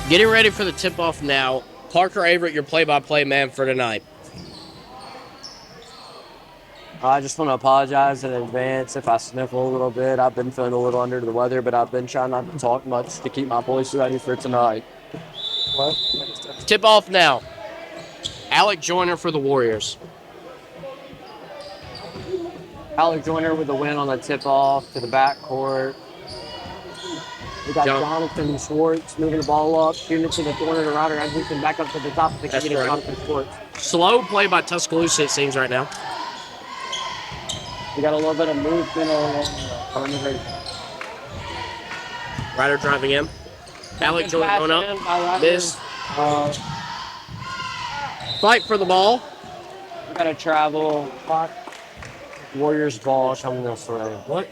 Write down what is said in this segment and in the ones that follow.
Getting ready for the tip-off now. Parker Averett, your play-by-play man for tonight. I just want to apologize in advance if I sniffle a little bit. I've been feeling a little under the weather, but I've been trying not to talk much to keep my voice ready for tonight. What? Tip-off now. Alec Joyner for the Warriors. Alec Joyner with a win on the tip-off to the backcourt. We got Jonathan Schwartz moving the ball up, shooting it to the corner to Ryder Edmondson, back up to the top of the key to Jonathan Schwartz. Slow play by Tuscaloosa, it seems, right now. We got a little bit of movement on the Ryder driving in. Alec Joyner going up. Miss. Fight for the ball. We got a travel. Warriors ball coming this way. What?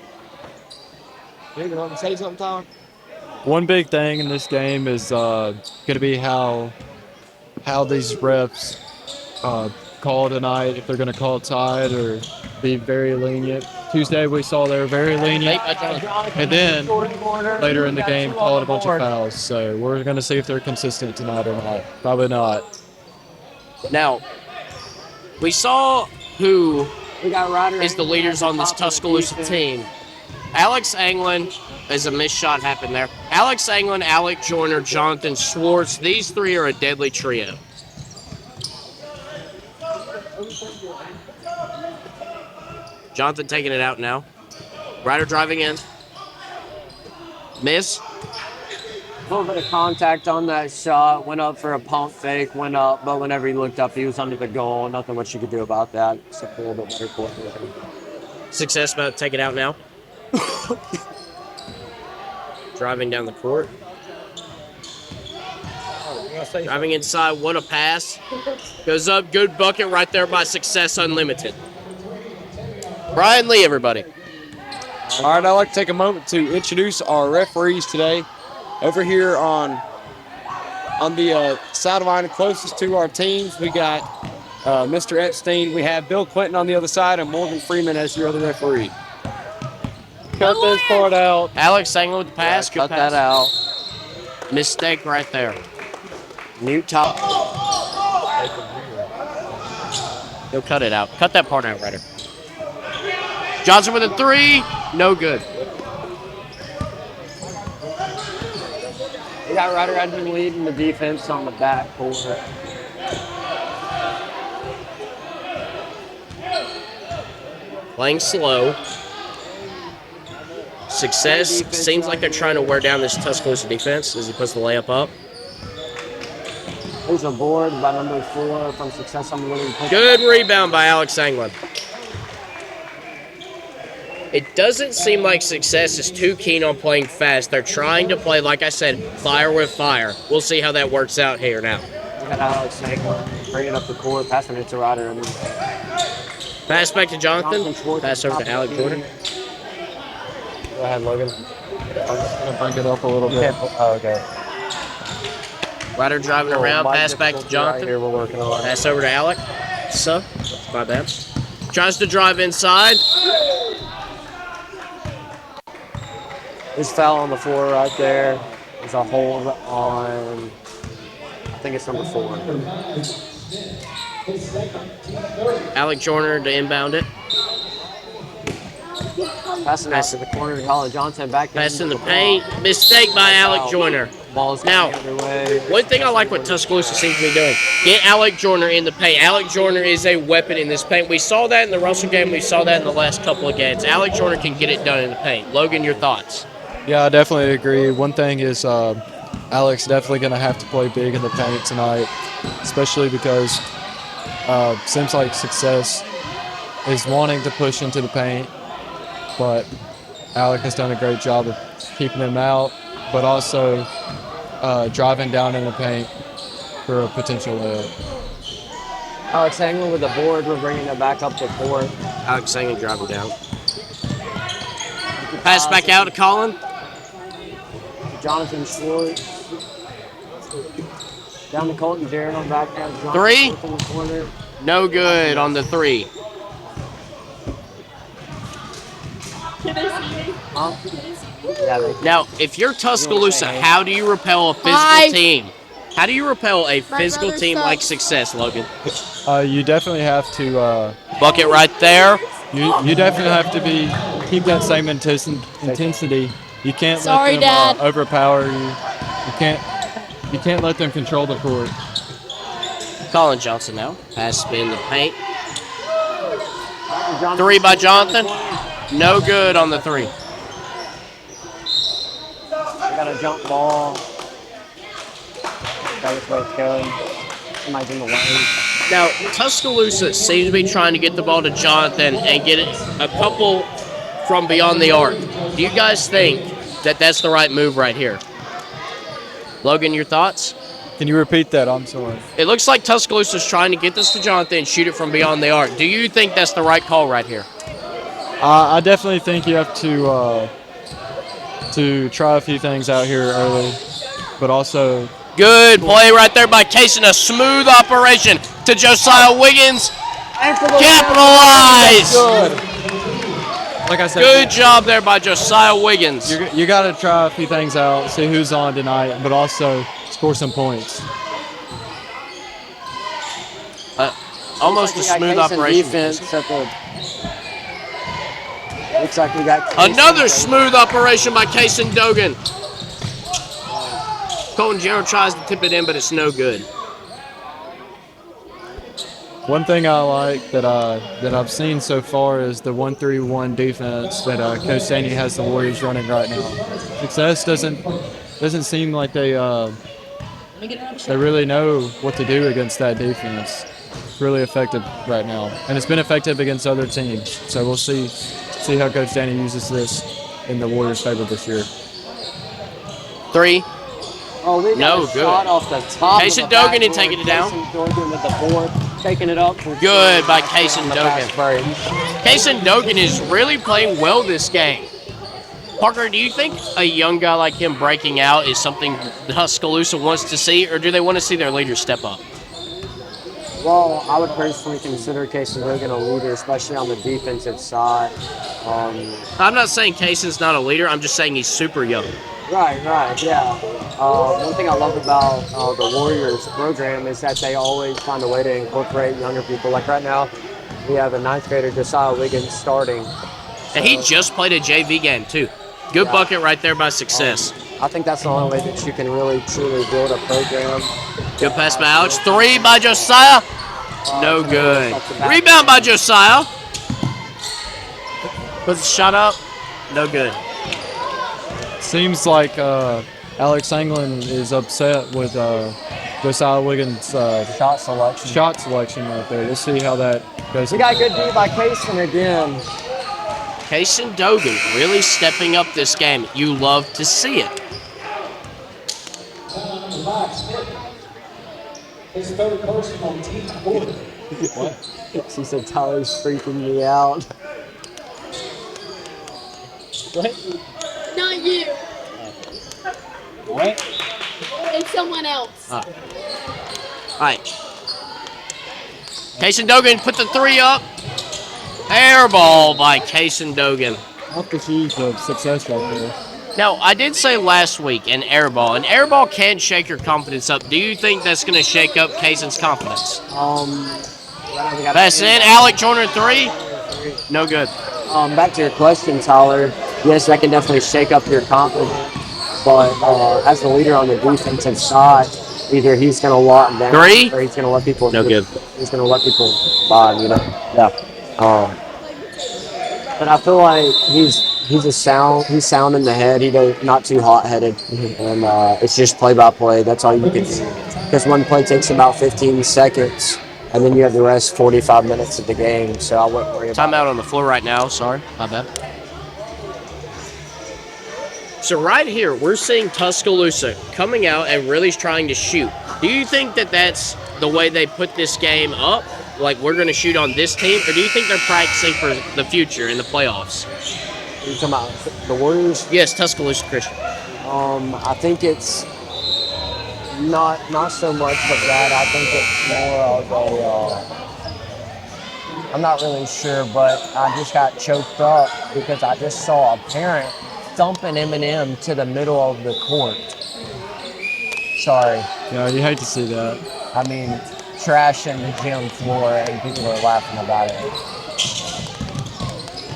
You want to say something, Tom? One big thing in this game is going to be how these refs call tonight, if they're going to call tied or be very lenient. Tuesday we saw they were very lenient, and then later in the game called a bunch of fouls. So we're going to see if they're consistent tonight or not. Probably not. Now, we saw who is the leaders on this Tuscaloosa team. Alex Anglin, as a missed shot happened there. Alex Anglin, Alec Joyner, Jonathan Schwartz. These three are a deadly trio. Jonathan taking it out now. Ryder driving in. Miss. A little bit of contact on that shot. Went up for a pump fake, went up, but whenever he looked up, he was under the goal. Nothing much you could do about that, except a little bit better court. Success about to take it out now. Driving down the court. Driving inside, what a pass. Goes up, good bucket right there by Success Unlimited. Brian Lee, everybody. All right, I'd like to take a moment to introduce our referees today. Over here on the sideline closest to our teams, we got Mr. Epstein. We have Bill Clinton on the other side and Morgan Freeman as your other referee. Cut this part out. Alex Anglin with the pass. Cut that out. Mistake right there. New top. He'll cut it out. Cut that part out, Ryder. Johnson with a three. No good. We got Ryder Edmond leading the defense on the backcourt. Playing slow. Success seems like they're trying to wear down this Tuscaloosa defense as he puts the layup up. There's a board by number 4 from Success on the winning. Good rebound by Alex Anglin. It doesn't seem like Success is too keen on playing fast. They're trying to play, like I said, fire with fire. We'll see how that works out here now. We got Alex Anglin bringing up the court, passing it to Ryder. Pass back to Jonathan. Pass over to Alec Jordan. Go ahead, Logan. I'm just going to bring it up a little bit. Oh, okay. Ryder driving around. Pass back to Jonathan. Right here we're working on. Pass over to Alec. So, my bad. Tries to drive inside. There's foul on the floor right there. There's a hold on, I think it's number 4. Alec Joyner to inbound it. Passing out to the corner to Colin Johnson. Back Pass in the paint. Mistake by Alec Joyner. Now, one thing I like what Tuscaloosa seems to be doing, get Alec Joyner in the paint. Alec Joyner is a weapon in this paint. We saw that in the Russell game. We saw that in the last couple of games. Alec Joyner can get it done in the paint. Logan, your thoughts? Yeah, I definitely agree. One thing is Alex definitely going to have to play big in the paint tonight, especially because seems like Success is wanting to push into the paint, but Alec has done a great job of keeping him out, but also driving down in the paint for a potential layup. Alex Anglin with the board. We're bringing it back up to court. Alex Anglin driving down. Pass back out to Colin. Jonathan Schwartz. Down to Colton Jarrett on back down. Three. No good on the three. Huh? Yeah, Now, if you're Tuscaloosa, how do you repel a physical team? How do you repel a physical team like Success, Logan? You definitely have to. Bucket right there. You definitely have to keep that same intensity. You can't Sorry, let them Dad. overpower you. You can't let them control the court. Colin Johnson now. Pass spin the paint. 3 by Jonathan. No good on the 3. We got a jump ball. That's where it's going. Somebody's in the way. Now, Tuscaloosa seems to be trying to get the ball to Jonathan and get it a couple from beyond the arc. Do you guys think that that's the right move right here? Logan, your thoughts? Can you repeat that? I'm sorry. It looks like Tuscaloosa's trying to get this to Jonathan and shoot it from beyond the arc. Do you think that's the right call right here? I definitely think you have to try a few things out here early, but also Good play right there by Case and a smooth operation to Josiah Wiggins. Capitalize! good. Like I said, Good job there by Josiah Wiggins. You got to try a few things out, see who's on tonight, but also score some points. Almost a smooth operation. Defense at the, looks like we got Another smooth operation by Case and Dogan. Colton Jarrow tries to tip it in, but it's no good. One thing I like that I've seen so far is the 1-3-1 defense that Coach Sandy has the Warriors running right now. Success doesn't seem like they really know what to do against that defense. It's really effective right now, and it's been effective against other teams. So we'll see how Coach Sandy uses this in the Warriors' favor this year. 3. Oh, we got No a good. shot off the top. Case of and the Dogan backboard. and taking it down. Case and Dogan with the board, taking it up. Good by Case and On the Dogan. fast break. Case and Dogan is really playing well this game. Parker, do you think a young guy like him breaking out is something Tuscaloosa wants to see, or do they want to see their leaders step up? Well, I would personally consider Case and Dogan a leader, especially on the defensive side. I'm not saying Cason's not a leader. I'm just saying he's super young. Right, yeah. One thing I love about the Warriors program is that they always find a way to incorporate younger people. Like right now, we have a 9th grader, Josiah Wiggins, starting. And he just played a JV game, too. Good bucket right there by Success. I think that's the only way that you can really, truly build a program. Good pass by Alex. 3 by Josiah. No good. Rebound by Josiah. Puts the shot up. No good. Seems like Alex Anglin is upset with Josiah Wiggins' Shot selection. right there. Let's see how that goes. We got a good D by Cason again. Case and Dogan really stepping up this game. You love to see it. His third person on team 4. What? She said Tyler's freaking me out. What? Not you. What? It's someone else. All right. Case and Dogan put the 3 up. Air ball by Case and Dogan. Off the shoes of Success right there. Now, I did say last week an air ball can shake your confidence up. Do you think that's going to shake up Cason's confidence? Pass in, Alec Joyner 3. No good. Back to your question, Tyler. Yes, that can definitely shake up your confidence. But as the leader on the defensive side, either he's going to lock down 3. or he's going to let people. No good. He's going to let people by, Yeah. But I feel like he's sound in the head. Not too hot-headed, and it's just play-by-play. That's all you can do. Because one play takes about 15 seconds, and then you have the rest 45 minutes of the game. So I wouldn't worry about. Timeout on the floor right now. Sorry, my bad. So right here, we're seeing Tuscaloosa coming out and really trying to shoot. Do you think that that's the way they put this game up? Like, we're going to shoot on this team? Or do you think they're practicing for the future in the playoffs? Are you talking about the Warriors? Yes, Tuscaloosa Christian. I think it's not so much of that. I think it's more of I'm not really sure, but I just got choked up because I just saw a parent dumping M&M to the middle of the court. Sorry. Yeah, you hate to see that. I mean, trashing the gym floor and people are laughing about it.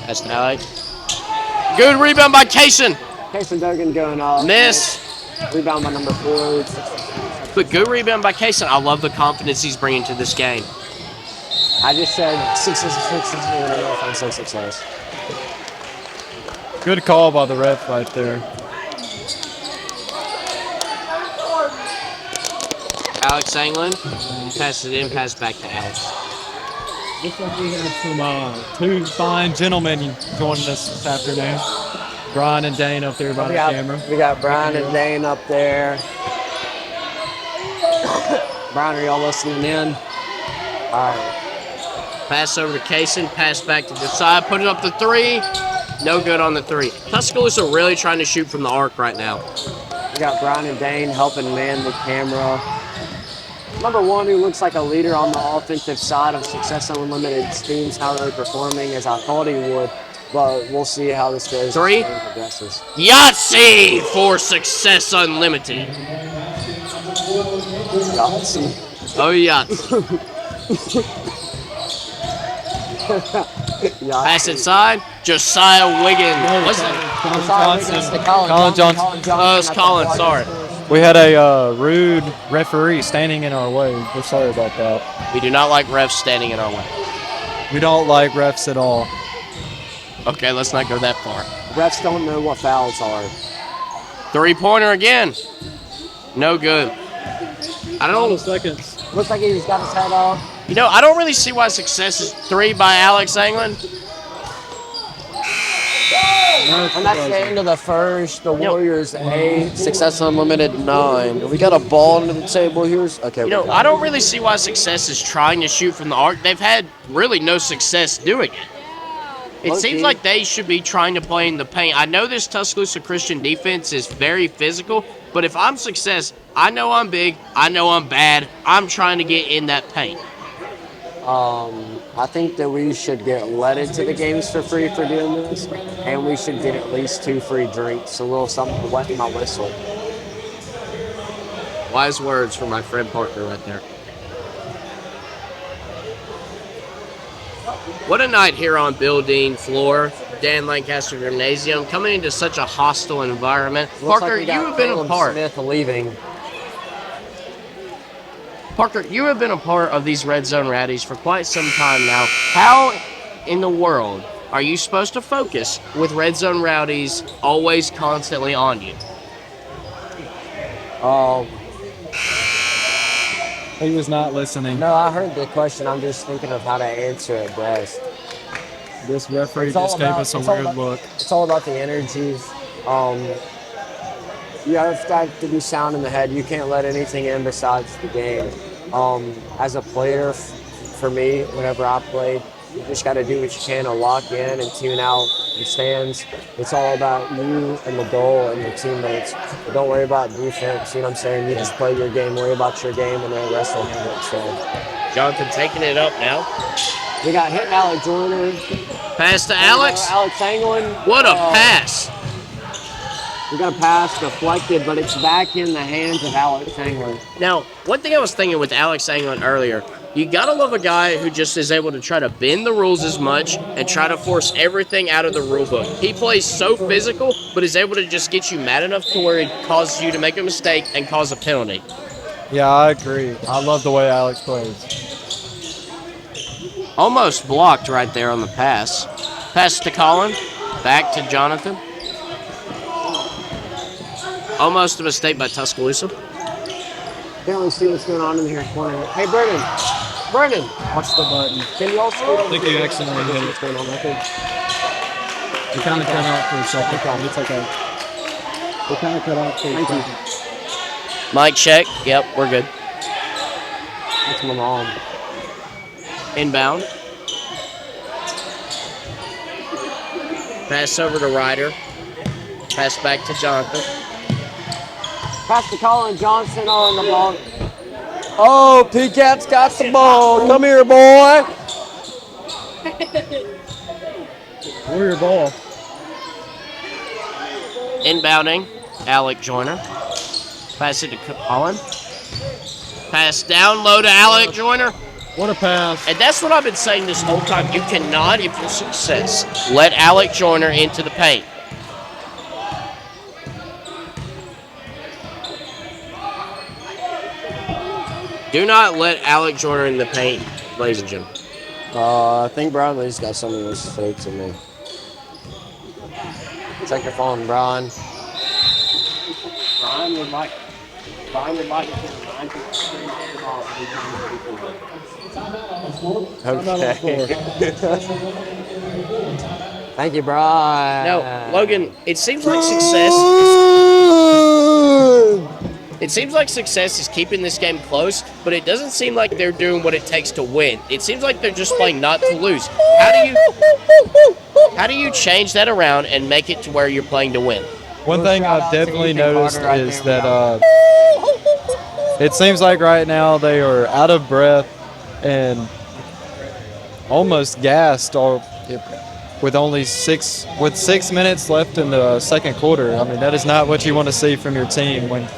That's Alec. Good rebound by Kaysen. Kaysen Duggan going up. Miss. Rebound by number 4. But good rebound by Kaysen. I love the confidence he's bringing to this game. I just said 6. Good call by the ref right there. Alex Anglin. Pass it in, pass back to Alex. Looks like we have some 2 fine gentlemen joining us this afternoon. Brian and Dane up there by the camera. We got Brian and Dane up there. Brian, are y'all listening in? All right. Pass over to Kaysen, pass back to the side, put it up the 3. No good on the 3. Tuscaloosa really trying to shoot from the arc right now. We got Brian and Dane helping man the camera. Number 1, who looks like a leader on the offensive side of Success Unlimited teams, how they're performing as I thought he would. But we'll see how this goes. 3. Yahtzee for Success Unlimited. Yahtzee. Oh, Yahtzee. Pass inside. Josiah Wiggins. What's that? Colin Johnson. Oh, it's Colin. Sorry. We had a rude referee standing in our way. We're sorry about that. We do not like refs standing in our way. We don't like refs at all. Okay, let's not go that far. Refs don't know what fouls are. 3-pointer again. No good. I don't know. Seconds. Looks like he's got his head up. You know, I don't really see why Success is 3 by Alex Anglin. And that's the end of the first. The Warriors 8, Success Unlimited 9. We got a ball under the table here. Okay. You know, I don't really see why Success is trying to shoot from the arc. They've had really no success doing it. It seems like they should be trying to play in the paint. I know this Tuscaloosa Christian defense is very physical, but if I'm Success, I know I'm big, I know I'm bad, I'm trying to get in that paint. I think that we should get let into the games for free for doing this, and we should get at least 2 free drinks, a little something to wet my whistle. Wise words from my friend Parker right there. What a night here on Bill Dean floor, Dan Lancaster Gymnasium, coming into such a hostile environment. Parker, you have been a part. Smith leaving. Parker, you have been a part of these Red Zone Rowdies for quite some time now. How in the world are you supposed to focus with Red Zone Rowdies always constantly on you? He was not listening. No, I heard the question. I'm just thinking of how to answer it best. This referee just gave us a weird look. It's all about the energies. You have to be sound in the head. You can't let anything in besides the game. As a player, for me, whenever I played, you just got to do what you can to lock in and tune out the stands. It's all about you and the goal and your teammates. But don't worry about defense. You know what I'm saying? You just play your game, worry about your game, and the rest will handle it. So, Jonathan taking it up now. we got hit Alec Joyner. Pass to Alex. Alex Anglin. What a pass. We got a pass deflected, but it's back in the hands of Alex Anglin. Now, one thing I was thinking with Alex Anglin earlier, you gotta love a guy who just is able to try to bend the rules as much and try to force everything out of the rule book. He plays so physical, but is able to just get you mad enough to where it causes you to make a mistake and cause a penalty. Yeah, I agree. I love the way Alex plays. Almost blocked right there on the pass. Pass to Colin. Back to Jonathan. Almost a mistake by Tuscaloosa. Can't really see what's going on in here corner. Hey, Brennan, Watch the button. can you all scoot over? I think you accidentally hit it. What's going on? I think. We kind of cut out for a second. It's okay. We kind of cut out for a Thank you. second. Mic check. Yep, we're good. That's my mom. Inbound. Pass over to Ryder. Pass back to Jonathan. Pass to Colin Johnson on the ball. Oh, P-Cat's got the ball. Come here, boy. Warrior ball. Inbounding, Alec Joyner. Pass it to Colin. Pass down low to Alec Joyner. What a pass. And that's what I've been saying this whole time. You cannot, if you're Success, let Alec Joyner into the paint. Do not let Alec Joyner in the paint, ladies and gentlemen. I think Bradley's got something to say to me. Check your phone, Brian. Brian would like to see the line Okay. Thank you, Brian. Now, Logan, it seems like Success. It seems like Success is keeping this game close, but it doesn't seem like they're doing what it takes to win. It seems like they're just playing not to lose. How do you change that around and make it to where you're playing to win? One thing I've definitely noticed is that it seems like right now they are out of breath and almost gassed, or with only 6 minutes left in the second quarter. I mean, that is not what you want to see from your team when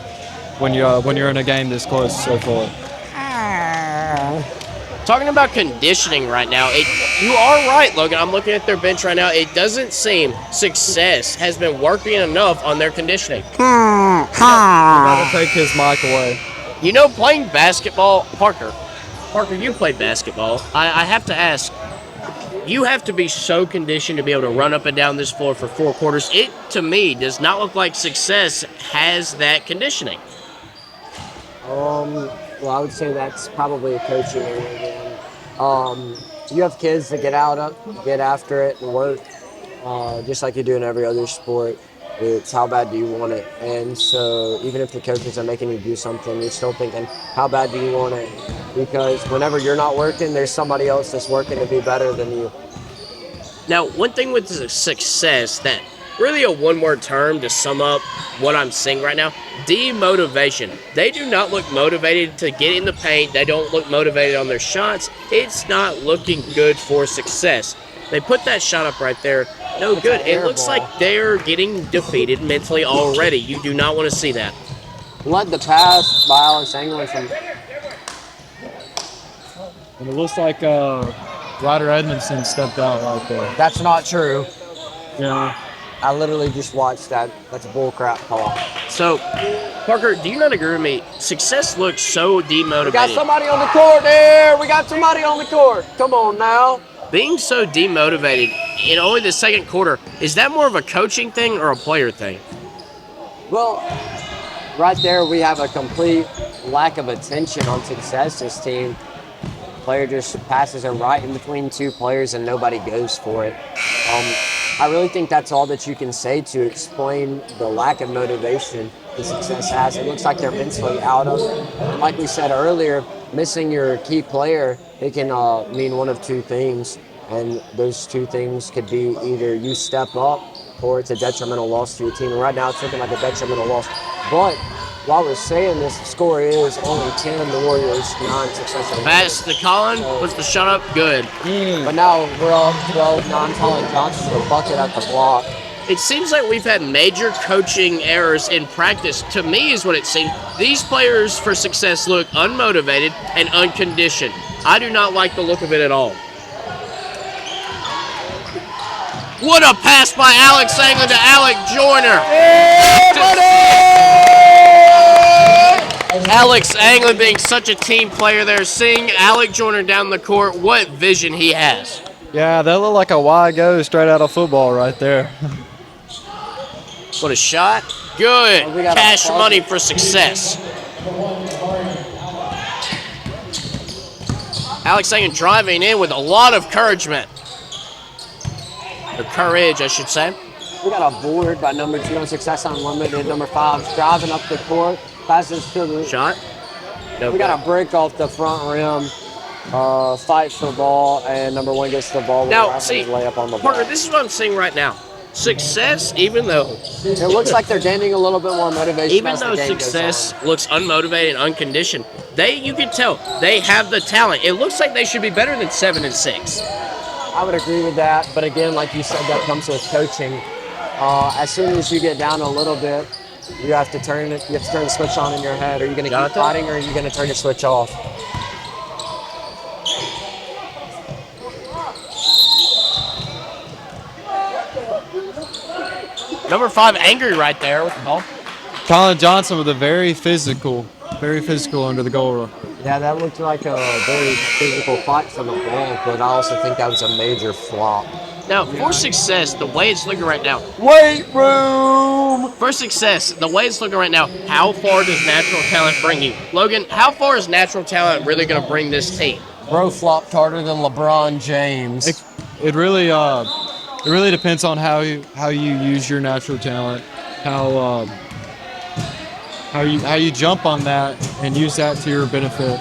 you're in a game this close so far. Talking about conditioning right now, you are right, Logan. I'm looking at their bench right now. It doesn't seem Success has been working enough on their conditioning. I'm about to take his mic away. You know, playing basketball, Parker, you played basketball. I have to ask, you have to be so conditioned to be able to run up and down this floor for 4 quarters. It, to me, does not look like Success has that conditioning. Well, I would say that's probably a coaching area again. You have kids that get after it and work, just like you do in every other sport. It's how bad do you want it? And so even if the coaches are making you do something, you're still thinking, how bad do you want it? Because whenever you're not working, there's somebody else that's working to be better than you. Now, one thing with the Success that really a one-word term to sum up what I'm seeing right now, demotivation. They do not look motivated to get in the paint. They don't look motivated on their shots. It's not looking good for Success. They put that shot up right there. No good. It looks like they're getting defeated mentally already. You do not want to see that. Led the pass by Alex England from... And it looks like Ryder Edmondson stepped out right there. That's not true. Yeah. I literally just watched that. That's a bullcrap call. So, Parker, do you not agree with me? Success looks so demotivated. We got somebody on the court there. We got somebody on the court. Come on now. Being so demotivated in only the second quarter, is that more of a coaching thing or a player thing? Well, right there we have a complete lack of attention on Success's team. Player just passes it right in between 2 players and nobody goes for it. I really think that's all that you can say to explain the lack of motivation the Success has. It looks like they're mentally out of it. And like we said earlier, missing your key player, it can mean one of 2 things. And those 2 things could be either you step up or it's a detrimental loss to your team. And right now it's looking like a detrimental loss. But while we're saying this, the score is only 10, the Warriors 9, Success. Pass to Colin, puts the shot up, good. But now we're up 12-9, Colin Johnson with a bucket at the block. It seems like we've had major coaching errors in practice. To me is what it seems. These players for Success look unmotivated and unconditioned. I do not like the look of it at all. What a pass by Alex Anglin to Alec Joyner. Alex Anglin being such a team player there, seeing Alec Joyner down the court, what vision he has. Yeah, that looked like a wide go straight out of football right there. What a shot. Good. Cash money for Success. Alex Anglin driving in with a lot of encouragement. Or courage, I should say. We got a board by number 2 on Success Unlimited. Number 5 driving up the court. Passes to the shot. We got a break off the front rim. Fight for the ball, and number 1 gets the ball. Now, see, layup on the Parker, ball. this is what I'm seeing right now. Success, even though it looks like they're gaining a little bit more motivation. Even though Success looks unmotivated and unconditioned, you can tell they have the talent. It looks like they should be better than 7 and 6. I would agree with that. But again, like you said, that comes with coaching. As soon as you get down a little bit, you have to turn the switch on in your head. Are you going to keep Jonathan? fighting, or are you going to turn the switch off? Number 5, angry right there with the ball. Colin Johnson with a very physical under the goal. Yeah, that looked like a very physical fight for the ball, but I also think that was a major flop. Now, for success, the way it's looking right now, Weight room! for success, the way it's looking right now, how far does natural talent bring you? Logan, how far is natural talent really going to bring this team? Bro flopped harder than LeBron James. It really depends on how you use your natural talent, how you jump on that and use that to your benefit.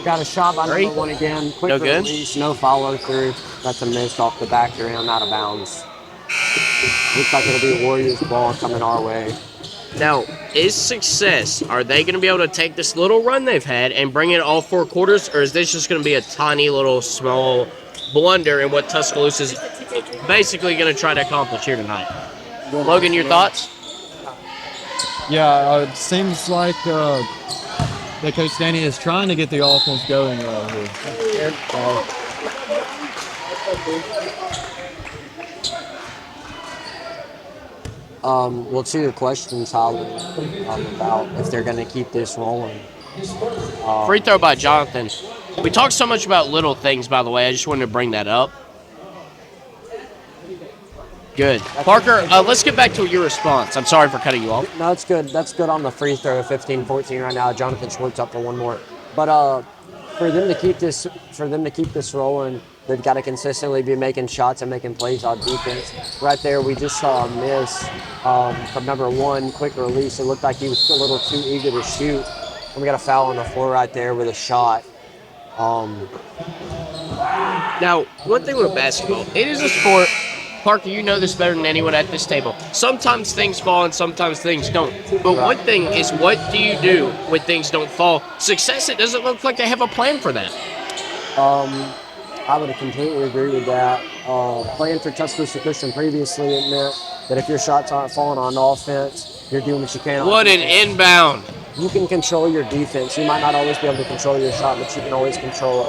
Got a shot by Three. number 1 again. Quick No good. release, no follow through. That's a miss off the back of him, out of bounds. Looks like it'll be a Warriors ball coming our way. Now, is success, are they going to be able to take this little run they've had and bring it all 4 quarters, or is this just going to be a tiny little small blunder in what Tuscaloosa is basically going to try to accomplish here tonight? Logan, your thoughts? Yeah, it seems like that Coach Danny is trying to get the offense going right here. Well, to your question, Tyler, about if they're going to keep this rolling. Free throw by Jonathan. We talked so much about little things, by the way. I just wanted to bring that up. Good. Parker, let's get back to your response. I'm sorry for cutting you off. No, it's good. That's good on the free throw, 15-14 right now. Jonathan Schwartz up for one more. But for them to keep this rolling, they've got to consistently be making shots and making plays on defense. Right there, we just saw a miss from number 1, quick release. It looked like he was a little too eager to shoot. And we got a foul on the floor right there with a shot. Now, one thing with basketball, it is a sport. Parker, you know this better than anyone at this table. Sometimes things fall and sometimes things don't. But one thing is, what do you do when things don't fall? Success, it doesn't look like they have a plan for that. I would completely agree with that. Playing for Tuscaloosa Christian previously, it meant that if your shots aren't falling on offense, you're doing what you can on What an defense. inbound. You can control your defense. You might not always be able to control your shot, but you can always control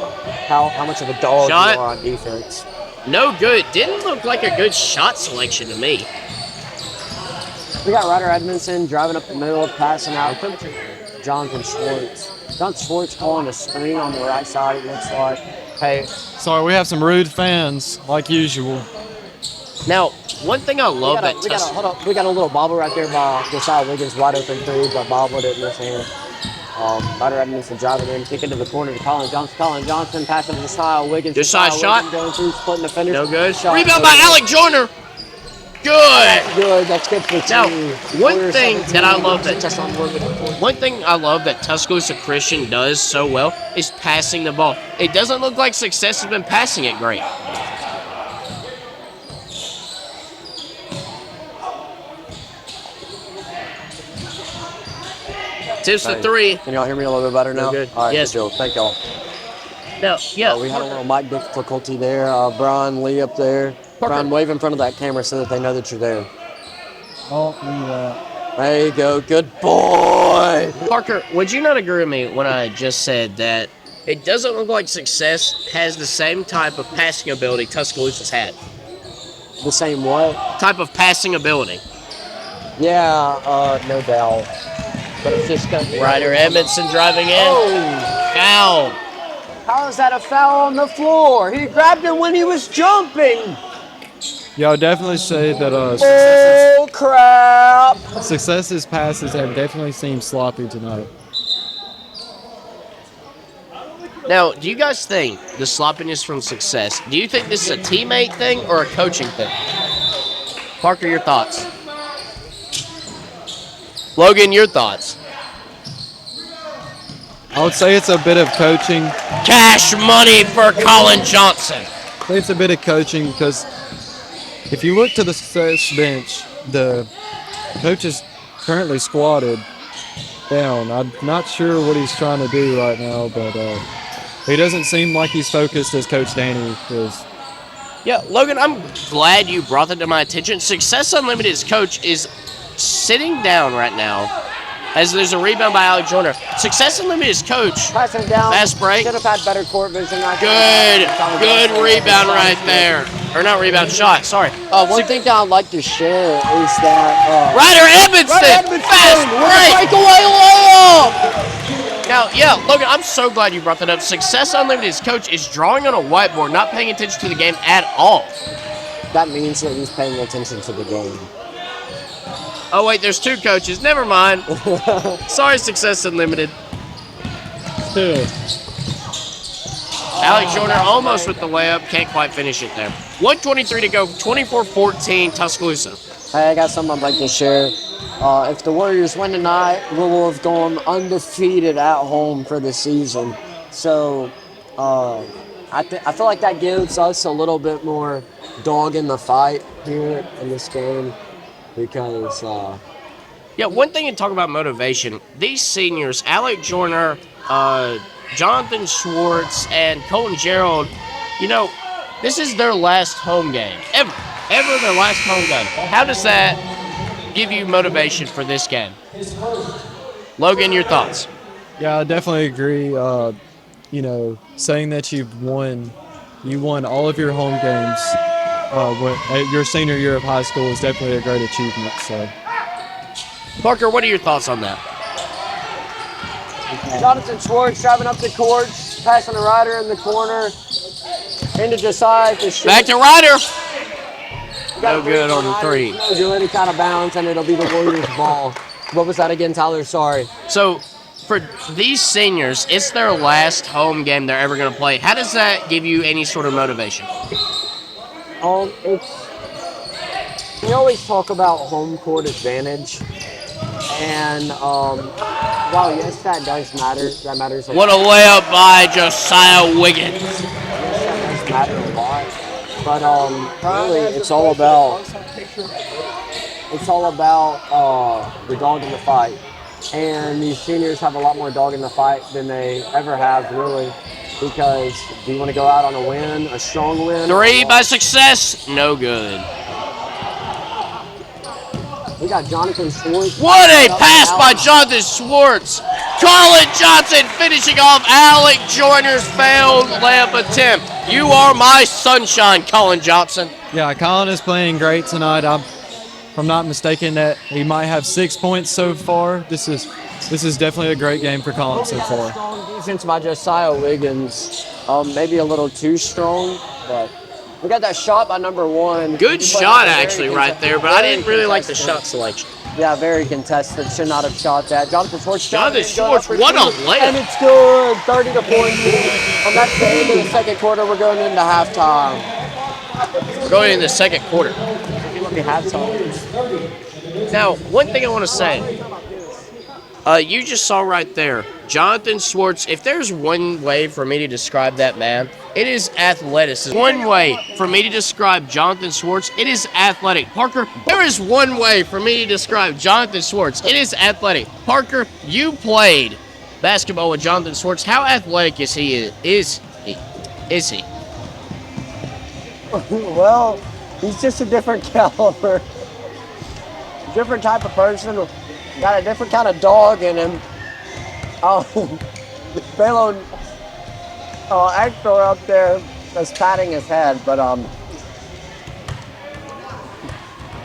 how much of a dog Shot. you are on defense. No good. Didn't look like a good shot selection to me. We got Ryder Edmondson driving up the middle, passing out. Jonathan Schwartz. Jonathan Schwartz calling a screen on the right side, it looks like. Hey, Sorry, we have some rude fans, like usual. Now, one thing I love that we got a little bobble right there by Josiah Wiggins, wide open three, but bobbled it in his hand. Ryder Edmondson driving in, kicking to the corner to Colin Johnson. Colin Johnson passing to Josiah Wiggins. Josiah shot. Wiggins going through, splitting defenders. No good. Shot Rebound goes by in. Alec Joyner. Good. Good, that's good for Now, two. one Warriors thing 17, that I love that just on board with the point. One thing I love that Tuscaloosa Christian does so well is passing the ball. It doesn't look like Success has been passing it great. Tips the three. Can y'all hear me a little bit better now? Good. All right, Yes. good deal. Thank y'all. No, yeah. We had a little mic difficulty there. Brian Lee up there. Brian, wave in front of that camera so that they know that you're there. Oh, yeah. There you go. Good boy. Parker, would you not agree with me when I just said that it doesn't look like Success has the same type of passing ability Tuscaloosa's had? The same what? Type of passing ability. Yeah, no doubt. But it's just going to be. Ryder Edmondson driving in. Oh! Foul. How is that a foul on the floor? He grabbed him when he was jumping. Yeah, I would definitely say that Oh, crap. Success's passes have definitely seemed sloppy tonight. Now, do you guys think the sloppiness from Success, do you think this is a teammate thing or a coaching thing? Parker, your thoughts. Logan, your thoughts. I would say it's a bit of coaching. Cash money for Colin Johnson. I think it's a bit of coaching because if you look to the Success bench, the coach is currently squatted down. I'm not sure what he's trying to do right now, but he doesn't seem like he's focused as Coach Danny is. Yeah, Logan, I'm glad you brought that to my attention. Success Unlimited's coach is sitting down right now as there's a rebound by Alec Joyner. Success Unlimited's coach. Passing down. Fast break. Should have had better court vision. Good rebound right there. Or not rebound, shot, sorry. One thing that I'd like to share is that Ryder Edmondson, fast break. breakaway layup. Now, yeah, Logan, I'm so glad you brought that up. Success Unlimited's coach is drawing on a whiteboard, not paying attention to the game at all. That means that he's paying attention to the game. Oh, wait, there's two coaches. Never mind. Sorry, Success Unlimited. Alec Joyner almost with the layup. Can't quite finish it there. 1:23 to go. 24-14, Tuscaloosa. Hey, I got something I'd like to share. If the Warriors win tonight, we will have gone undefeated at home for the season. So I feel like that gives us a little bit more dog in the fight here in this game because Yeah, one thing to talk about motivation. These seniors, Alec Joyner, Jonathan Schwartz, and Colton Gerald, you know, this is their last home game. Ever their last home game. How does that give you motivation for this game? Logan, your thoughts? Yeah, I definitely agree. You know, saying that you won all of your home games at your senior year of high school is definitely a great achievement. So, Parker, what are your thoughts on that? Jonathan Schwartz driving up the court, passing a Ryder in the corner, into Josiah to shoot. Back to Ryder. No good on the three. No good, it kind of bounced, and it'll be the Warriors' ball. What was that again, Tyler? Sorry. So, for these seniors, it's their last home game they're ever going to play. How does that give you any sort of motivation? We always talk about home court advantage, and wow, yes, that does matter. That matters a lot. What a layup by Josiah Wiggins. Yes, that does matter a lot. But really, it's all about the dog in the fight. And these seniors have a lot more dog in the fight than they ever have, really. Because do you want to go out on a win, a strong win? Three by Success, no good. We got Jonathan Schwartz. What a pass by Jonathan Schwartz. Colin Johnson finishing off Alec Joyner's failed layup attempt. You are my sunshine, Colin Johnson. yeah, Colin is playing great tonight. If I'm not mistaken, that he might have 6 points so far. This is definitely a great game for Colin so far. Strong defense by Josiah Wiggins. Maybe a little too strong, but we got that shot by number one. Good shot, actually, right there, but I didn't really like the shot selection. Yeah, very contested. Should not have shot that. Jonathan Schwartz. Jonathan Schwartz, what a layup. And it's good. 30 to 14. And that's the end of the second quarter. We're going into halftime. We're going into the second quarter. Halftime. Now, one thing I want to say. You just saw right there, Jonathan Schwartz. If there's one way for me to describe that man, it is athleticism. One way for me to describe Jonathan Schwartz, it is athletic. Parker, there is one way for me to describe Jonathan Schwartz. It is athletic. Parker, you played basketball with Jonathan Schwartz. How athletic is he? Is he? Well, he's just a different caliber. Different type of person. Got a different kind of dog in him. The fellow actor up there is patting his head, but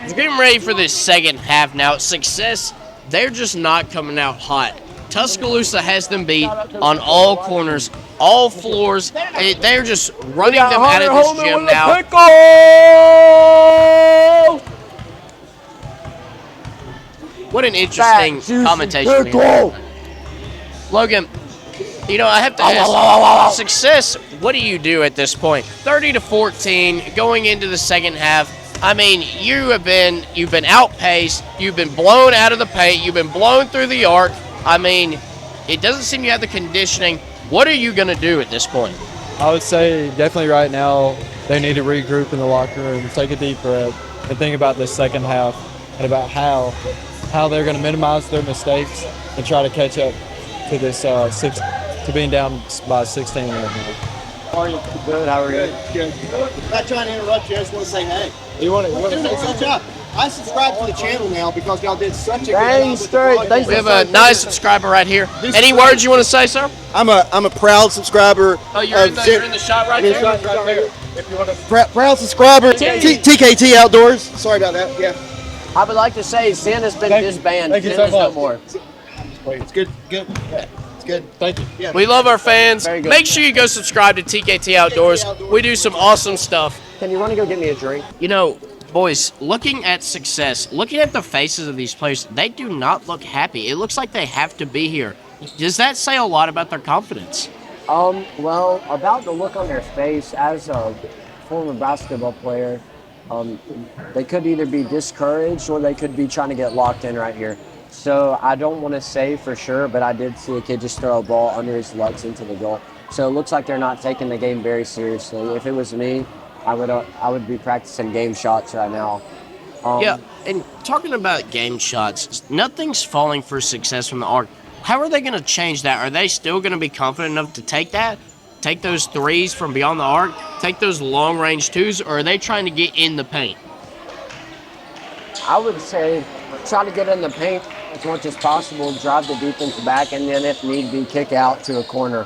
We're getting ready for this second half now. Success, they're just not coming out hot. Tuscaloosa has them beat on all corners, all floors. They're just running them out of this gym now. What an interesting commentation. Logan, you know, I have to ask, Success, what do you do at this point? 30 to 14, going into the second half. I mean, you've been outpaced, you've been blown out of the paint, you've been blown through the arc. I mean, it doesn't seem you have the conditioning. What are you going to do at this point? I would say definitely right now they need to regroup in the locker room, take a deep breath, and think about this second half and about how they're going to minimize their mistakes and try to catch up to this to being down by 16 right now. Good, how are you? Good. Not trying to interrupt you. I just want to say hey. You want You're doing a good job. I subscribe to the channel now because y'all did such a good job Thanks, with the Terry. vlog. Thanks. We have a nice subscriber right here. Any words you want to say, sir? I'm a proud subscriber. Oh, you're in the shot right there? If you want to. Proud subscriber. TKT Outdoors. Sorry about that. Yeah. I would like to say Zen has been disbanded. Thank you Zen so is no much. more. It's good. Good. Yeah. It's good. Thank you. Yeah. We love our fans. Very good. Make sure you go subscribe to TKT Outdoors. We do some awesome stuff. Can you want to go get me a drink? You know, boys, looking at success, looking at the faces of these players, they do not look happy. It looks like they have to be here. Does that say a lot about their confidence? Well, about the look on their face as a former basketball player, they could either be discouraged or they could be trying to get locked in right here. So I don't want to say for sure, but I did see a kid just throw a ball under his legs into the goal. So it looks like they're not taking the game very seriously. If it was me, I would be practicing game shots right now. Yeah, and talking about game shots, nothing's falling for success from the arc. How are they going to change that? Are they still going to be confident enough to take that? Take those threes from beyond the arc? Take those long-range twos? Or are they trying to get in the paint? I would say try to get in the paint as much as possible, drive the defense back, and then if need be, kick out to a corner.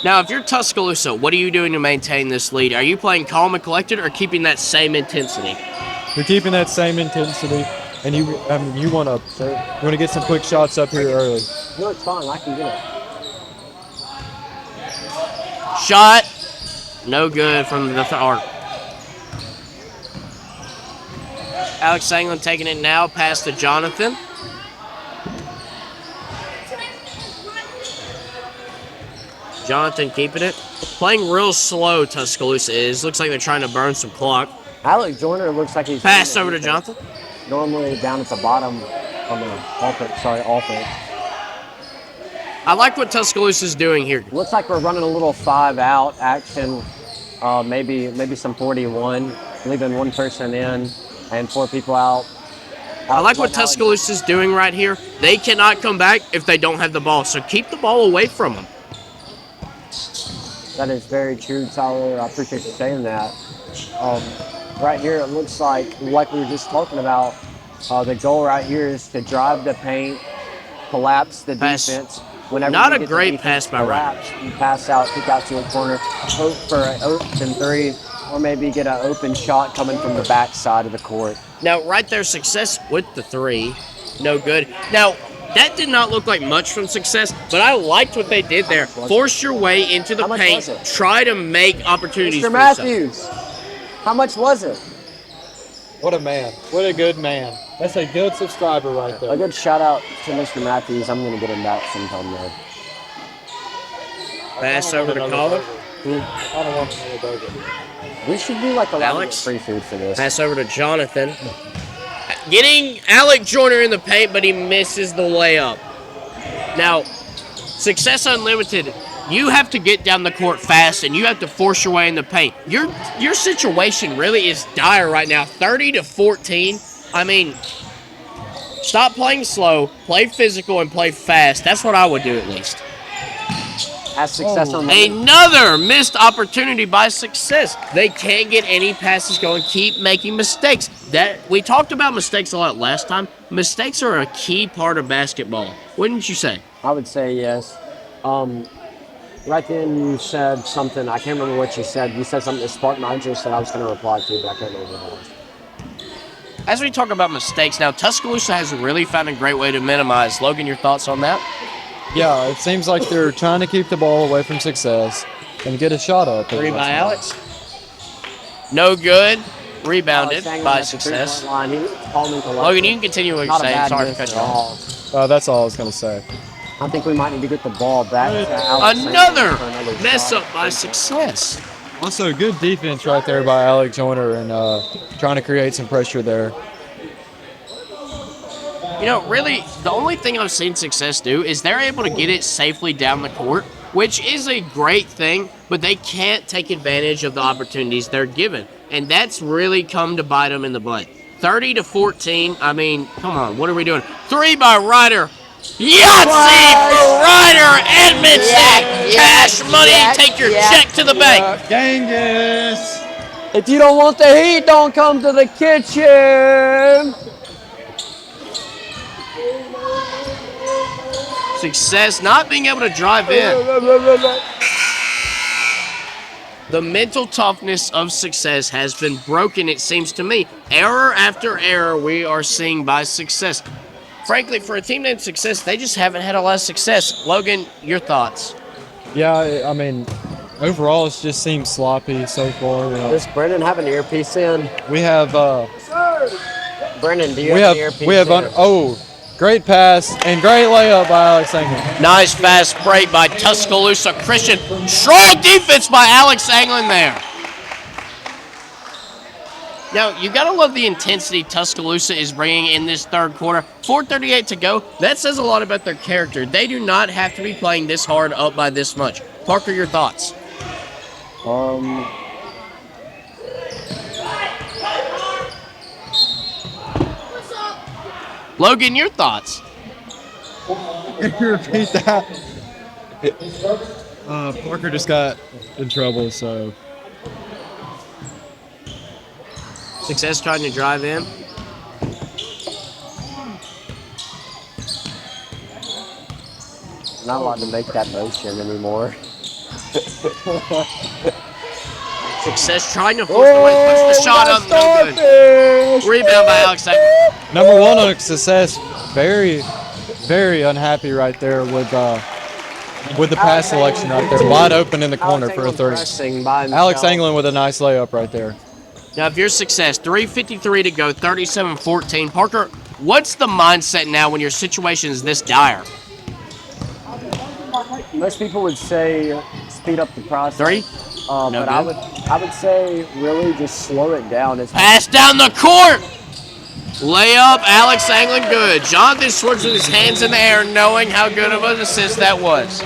Now, if you're Tuscaloosa, what are you doing to maintain this lead? Are you playing calm and collected or keeping that same intensity? We're keeping that same intensity, and you want to get some quick shots up here early. No, it's fine. I can get it. Shot. No good from the arc. Alex Sanglin taking it now past to Jonathan. Jonathan keeping it. Playing real slow, Tuscaloosa is. Looks like they're trying to burn some clock. Alec Joyner looks like he's Pass over to Jonathan. normally down at the bottom on the offense. I like what Tuscaloosa's doing here. Looks like we're running a little 5-out action, maybe some 41, leaving one person in and 4 people out. I like what Tuscaloosa's doing right here. They cannot come back if they don't have the ball, so keep the ball away from them. That is very true, Tyler. I appreciate you saying that. Right here, it looks like we were just talking about, the goal right here is to drive the paint, collapse the Pass. defense. Whenever Not you a get the great defense pass by Ryan. collapse, you pass out, kick out to a corner, hope for an open 3, or maybe get an open shot coming from the back side of the court. Now, right there, success with the 3. No good. Now, that did not look like much from success, but I liked what they did there. Force your way into the How much paint. was it? Try to make opportunities Mr. for yourself. Matthews, how much was it? What a man. What a good man. That's a good subscriber right A there. good shout out to Mr. Matthews. I'm going to get him back sometime though. Pass over to Colin. I don't want another burger. We should do like a lot of Alex? free food for this. Pass over to Jonathan. Getting Alec Joyner in the paint, but he misses the layup. Now, Success Unlimited, you have to get down the court fast, and you have to force your way in the paint. Your situation really is dire right now. 30-14. I mean, stop playing slow, play physical, and play fast. That's what I would do at least. As Success Unlimited. Another missed opportunity by Success. They can't get any passes going. Keep making mistakes. That we talked about mistakes a lot last time. Mistakes are a key part of basketball. Wouldn't you say? I would say yes. Right then you said something, I can't remember what you said. You said something that sparked my interest that I was going to reply to, but I can't remember what it was. As we talk about mistakes, now Tuscaloosa has really found a great way to minimize. Logan, your thoughts on that? Yeah, it seems like they're trying to keep the ball away from Success and get a shot up. 3 by Alex. No good. Rebounded by Success. Logan, you can continue what you're saying. Sorry to cut you off. That's all I was going to say. I think we might need to get the ball back to Alex. Another for mess up by Success. Also, good defense right there by Alec Joyner and trying to create some pressure there. You know, really, the only thing I've seen Success do is they're able to get it safely down the court, which is a great thing, but they can't take advantage of the opportunities they're given. And that's really come to bite them in the butt. 30-14, I mean, come on, what are we doing? 3 by Ryder. Yahtzee for Ryder Edmondson. Cash money. Take your check to the bank. Genghis. If you don't want the heat, don't come to the kitchen. Success not being able to drive in. The mental toughness of Success has been broken, it seems to me. Error after error we are seeing by Success. Frankly, for a team named Success, they just haven't had a lot of success. Logan, your thoughts? Yeah, I mean, overall, it just seems sloppy so far. Does Brennan have an earpiece in? We have Brennan, do you have an earpiece in? Great pass and great layup by Alex Anglin. Nice fast break by Tuscaloosa Christian. Strong defense by Alex Anglin there. Now, you got to love the intensity Tuscaloosa is bringing in this third quarter. 4:38 to go. That says a lot about their character. They do not have to be playing this hard up by this much. Parker, your thoughts? Logan, your thoughts? Can you repeat that? Parker just got in trouble, so. Success trying to drive in. I'm not allowed to make that motion anymore. Success trying to force the way, push the shot up, no good. Rebound by Alex Anglin. Number one on Success, very, very unhappy right there with the pass selection right there. Wide open in the corner for a three. Alex Anglin with a nice layup right there. Now, if you're Success, 3:53 to go, 37-14. Parker, what's the mindset now when your situation is this dire? Most people would say speed up the process. Three? But I would say really just slow it down. Pass down the court. Layup, Alex Anglin, good. Jonathan Schwartz with his hands in the air, knowing how good of an assist that was.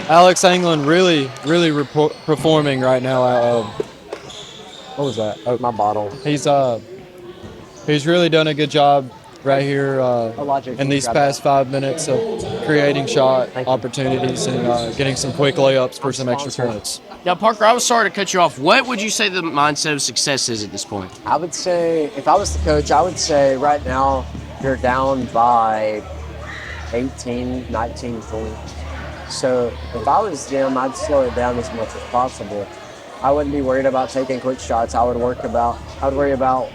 Alex Anglin really performing right now. What was that? Oh, my bottle. He's really done a good job right here in these past 5 minutes of creating shot opportunities and getting some quick layups for some extra points. Now, Parker, I was sorry to cut you off. What would you say the mindset of Success is at this point? I would say, if I was the coach, I would say right now you're down by 18, 19 points. So if I was them, I'd slow it down as much as possible. I wouldn't be worried about taking quick shots. I would worry about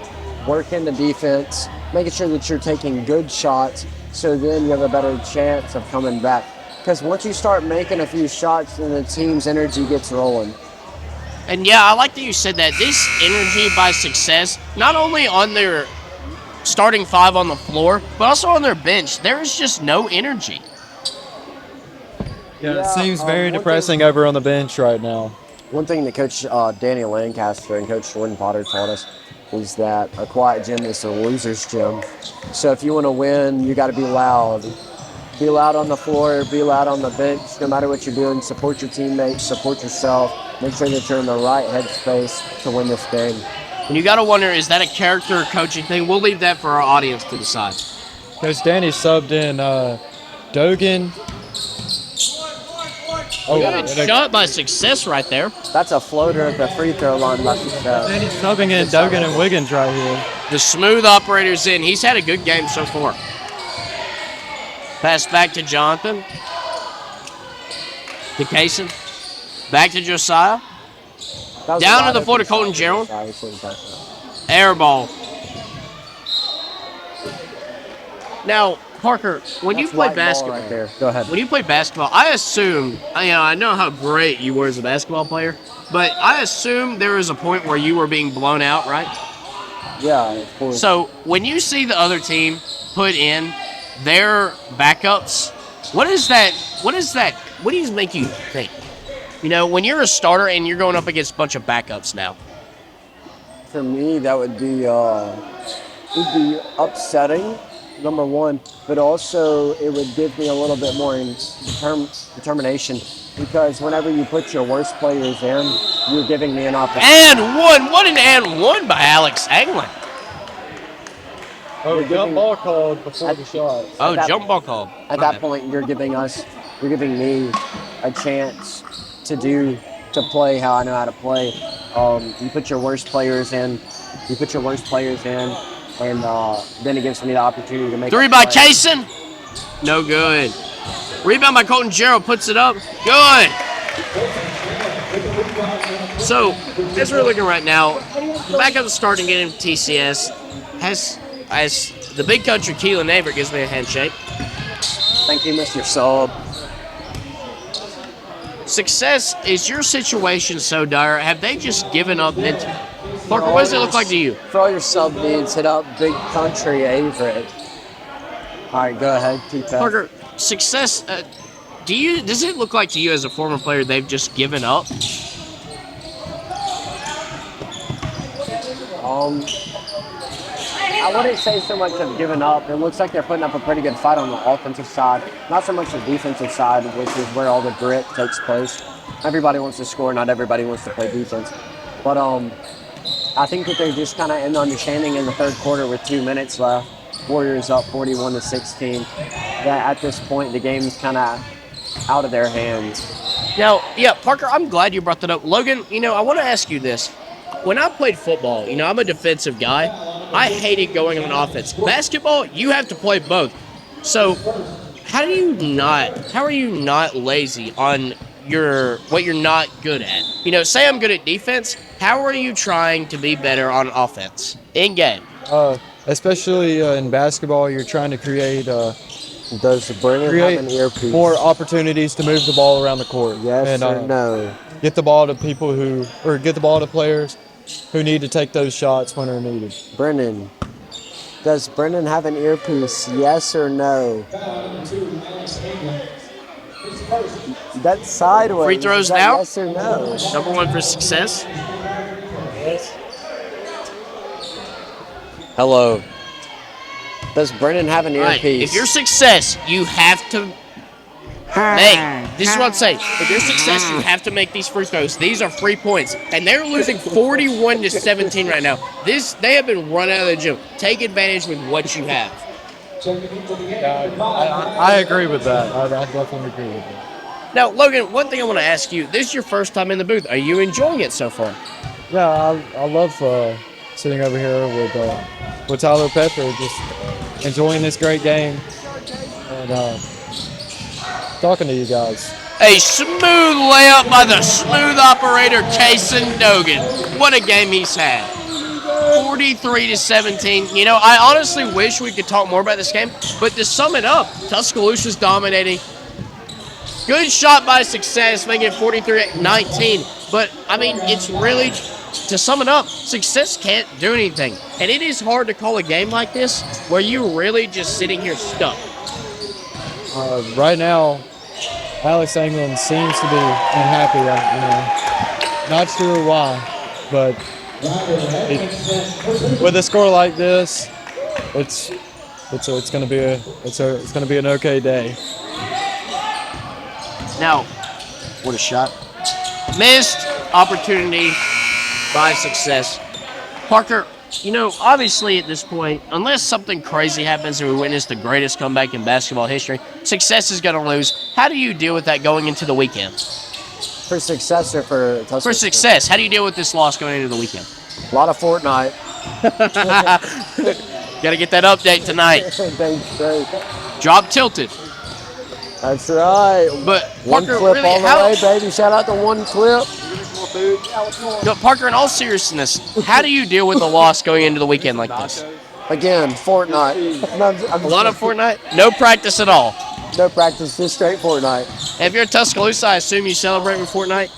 working the defense, making sure that you're taking good shots, so then you have a better chance of coming back. Because once you start making a few shots, then the team's energy gets rolling. And yeah, I like that you said that. This energy by Success, not only on their starting five on the floor, but also on their bench, there is just no energy. Yeah, it seems very depressing over on the bench right now. One thing that Coach Danny Lancaster and Coach Jordan Potter taught us is that a quiet gym is a loser's gym. So if you want to win, you got to be loud. Be loud on the floor, be loud on the bench, no matter what you're doing. Support your teammates, support yourself. Make sure that you're in the right headspace to win this game. And you got to wonder, is that a character or coaching thing? We'll leave that for our audience to decide. Coach Danny subbed in Dogan. Good shot by Success right there. That's a floater at the free throw line by Success. Danny's subbing in Dogan and Wiggins right here. The smooth operator's in. He's had a good game so far. Pass back to Jonathan. To Kaysen. Back to Josiah. Down to the floor to Colton Gerald. Air ball. Now, Parker, when you play basketball, right there. Go ahead. When you play basketball, I assume, I know how great you were as a basketball player, but I assume there was a point where you were being blown out, right? Yeah, of course. So when you see the other team put in their backups, what do you make you think? You know, when you're a starter and you're going up against a bunch of backups now. For me, that would be upsetting, number one, but also it would give me a little bit more determination, because whenever you put your worst players in, you're giving me an opportunity. And one! What an and one by Alex Anglin. Oh, jump ball called before the shot. Oh, that- jump ball call. At that point, you're giving me a chance to play how I know how to play. You put your worst players in, and then it gives me the opportunity to make. Three by Kaysen. No good. Rebound by Colton Gerald, puts it up. Good. So, as we're looking right now, back at the starting game of TCS, as the big country Keelan Avery gives me a handshake. Thank you, Mr. Sub. Success, is your situation so dire? Have they just given up mentally? Parker, what does it look like to you? For all your sub needs, hit up Big Country Avery. All right, go ahead. Keep that. Parker, success, does it look like to you as a former player they've just given up? I wouldn't say so much of giving up. It looks like they're putting up a pretty good fight on the offensive side. Not so much the defensive side, which is where all the grit takes place. Everybody wants to score, not everybody wants to play defense. But I think that they're just kind of in understanding in the third quarter with 2 minutes left. Warriors up 41-16. That at this point the game's kind of out of their hands. Now, yeah, Parker, I'm glad you brought that up. Logan, I want to ask you this. When I played football, I'm a defensive guy. I hated going on offense. Basketball, you have to play both. So, how are you not lazy on what you're not good at? Say I'm good at defense. How are you trying to be better on offense in game? Especially in basketball, you're trying to create Does Brennan have an earpiece? more opportunities to move the ball around the court. Yes and, or no? Get the ball to get the ball to players who need to take those shots when they're needed. Brennan. Does Brennan have an earpiece? Yes or no? That's sideways. Free throws Is that now? Yes or no? Number one for success. Hello. Does Brennan have an All right, earpiece? if you're success, you have to make. This is what I'm saying. If you're success, you have to make these free throws. These are free points, and they're losing 41-17 right now. They have been run out of the gym. Take advantage with what you have. I agree with that. I definitely agree with that. Now, Logan, one thing I want to ask you. This is your first time in the booth. Are you enjoying it so far? Yeah, I love sitting over here with Tyler Pepper, just enjoying this great game and talking to you guys. A smooth layup by the smooth operator, Kaysen Dogan. What a game he's had. 43-17. I honestly wish we could talk more about this game, but to sum it up, Tuscaloosa's dominating. Good shot by Success, making it 43-19. But, it's really, to sum it up, Success can't do anything. And it is hard to call a game like this where you're really just sitting here stuck. Right now, Alex England seems to be unhappy. Not sure why, but with a score like this, it's going to be an okay day. Now, what a shot. Missed opportunity by Success. Parker, obviously at this point, unless something crazy happens and we witness the greatest comeback in basketball history, Success is going to lose. How do you deal with that going into the weekend? For Success or for Tuscaloosa? For Success, how do you deal with this loss going into the weekend? A lot of Fortnite. Got to get that update tonight. Thanks. Job tilted. That's right. But One Parker, clip really, all the way, baby. Shout out to One Clip. No, Parker, in all seriousness, how do you deal with a loss going into the weekend like this? Again, Fortnite. A lot of Fortnite? No practice at all. No practice, just straight Fortnite. If you're at Tuscaloosa, I assume you celebrate with Fortnite?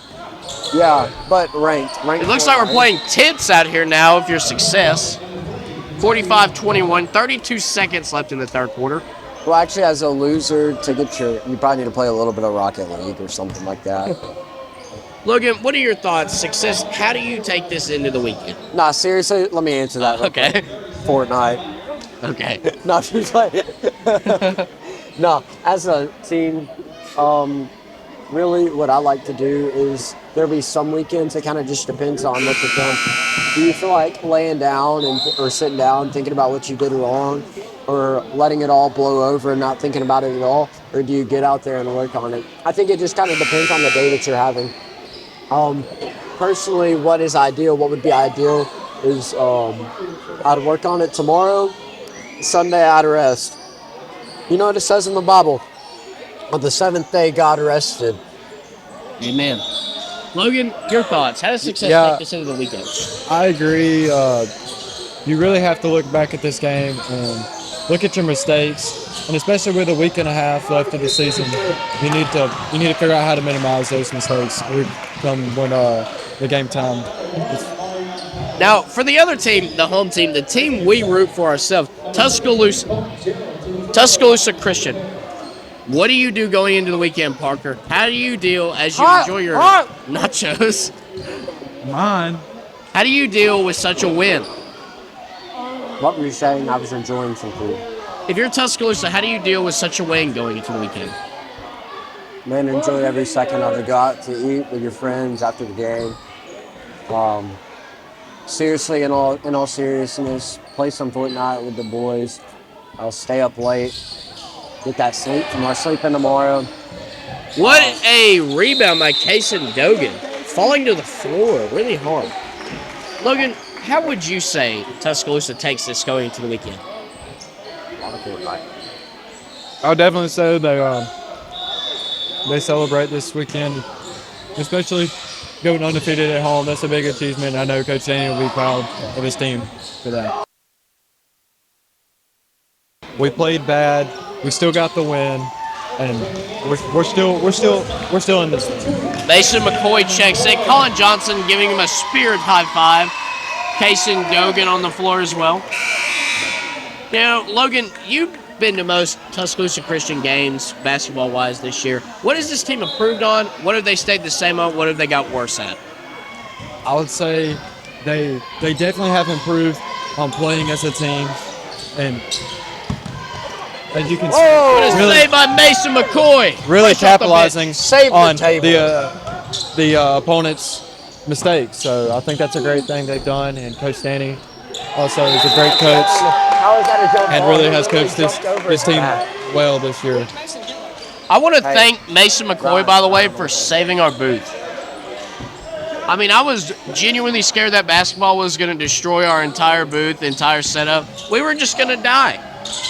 Yeah, but ranked. It looks like we're playing tits out here now if you're Success. 45-21, 32 seconds left in the third quarter. Well, actually, as a loser, you probably need to play a little bit of Rocket League or something like that. Logan, what are your thoughts? Success, how do you take this into the weekend? Nah, seriously, let me answer that. Okay. Fortnite. Okay. No, just like, no, as a team, really what I like to do is there'll be some weekends. It kind of just depends on what you're doing. Do you feel like laying down or sitting down thinking about what you did wrong, or letting it all blow over and not thinking about it at all, or do you get out there and work on it? I think it just kind of depends on the day that you're having. Personally, what is ideal? What would be ideal is I'd work on it tomorrow. Sunday I'd rest. You know what it says in the Bible? On the seventh day, God rested. Amen. Logan, your thoughts? How does success take us into the weekend? I agree. You really have to look back at this game and look at your mistakes, and especially with a week and a half left of the season, you need to figure out how to minimize those mistakes when the game time. Now, for the other team, the home team, the team we root for ourselves, Tuscaloosa Christian. What do you do going into the weekend, Parker? How do you deal as you enjoy your nachos? Mine. How do you deal with such a win? What were you saying? I was enjoying some food. If you're Tuscaloosa, how do you deal with such a win going into the weekend? Man, enjoy every second of it. Go out to eat with your friends after the game. Seriously, in all seriousness, play some Fortnite with the boys. I'll stay up late. Get that sleep tomorrow. Sleep in tomorrow. What a rebound by Kason Dogan. Falling to the floor really hard. Logan, how would you say Tuscaloosa takes this going into the weekend? I would definitely say they celebrate this weekend, especially going undefeated at home. That's a big achievement. I know Coach Danny will be proud of his team for that. We played bad. We still got the win, and we're still in this thing. Mason McCoy checks in. Colin Johnson giving him a spirit high five. Kason Dogan on the floor as well. Now, Logan, you've been to most Tuscaloosa Christian games, basketball-wise, this year. What has this team improved on? What have they stayed the same on? What have they got worse at? I would say they definitely have improved on playing as a team, and as you can see, What a save by Mason McCoy. really capitalizing on table. the opponent's mistakes. So I think that's a great thing they've done, and Coach Danny also is a great coach and really has coached this team well this year. I want to thank Mason McCoy, by the way, for saving our booth. I mean, I was genuinely scared that basketball was going to destroy our entire booth, the entire setup. We were just going to die.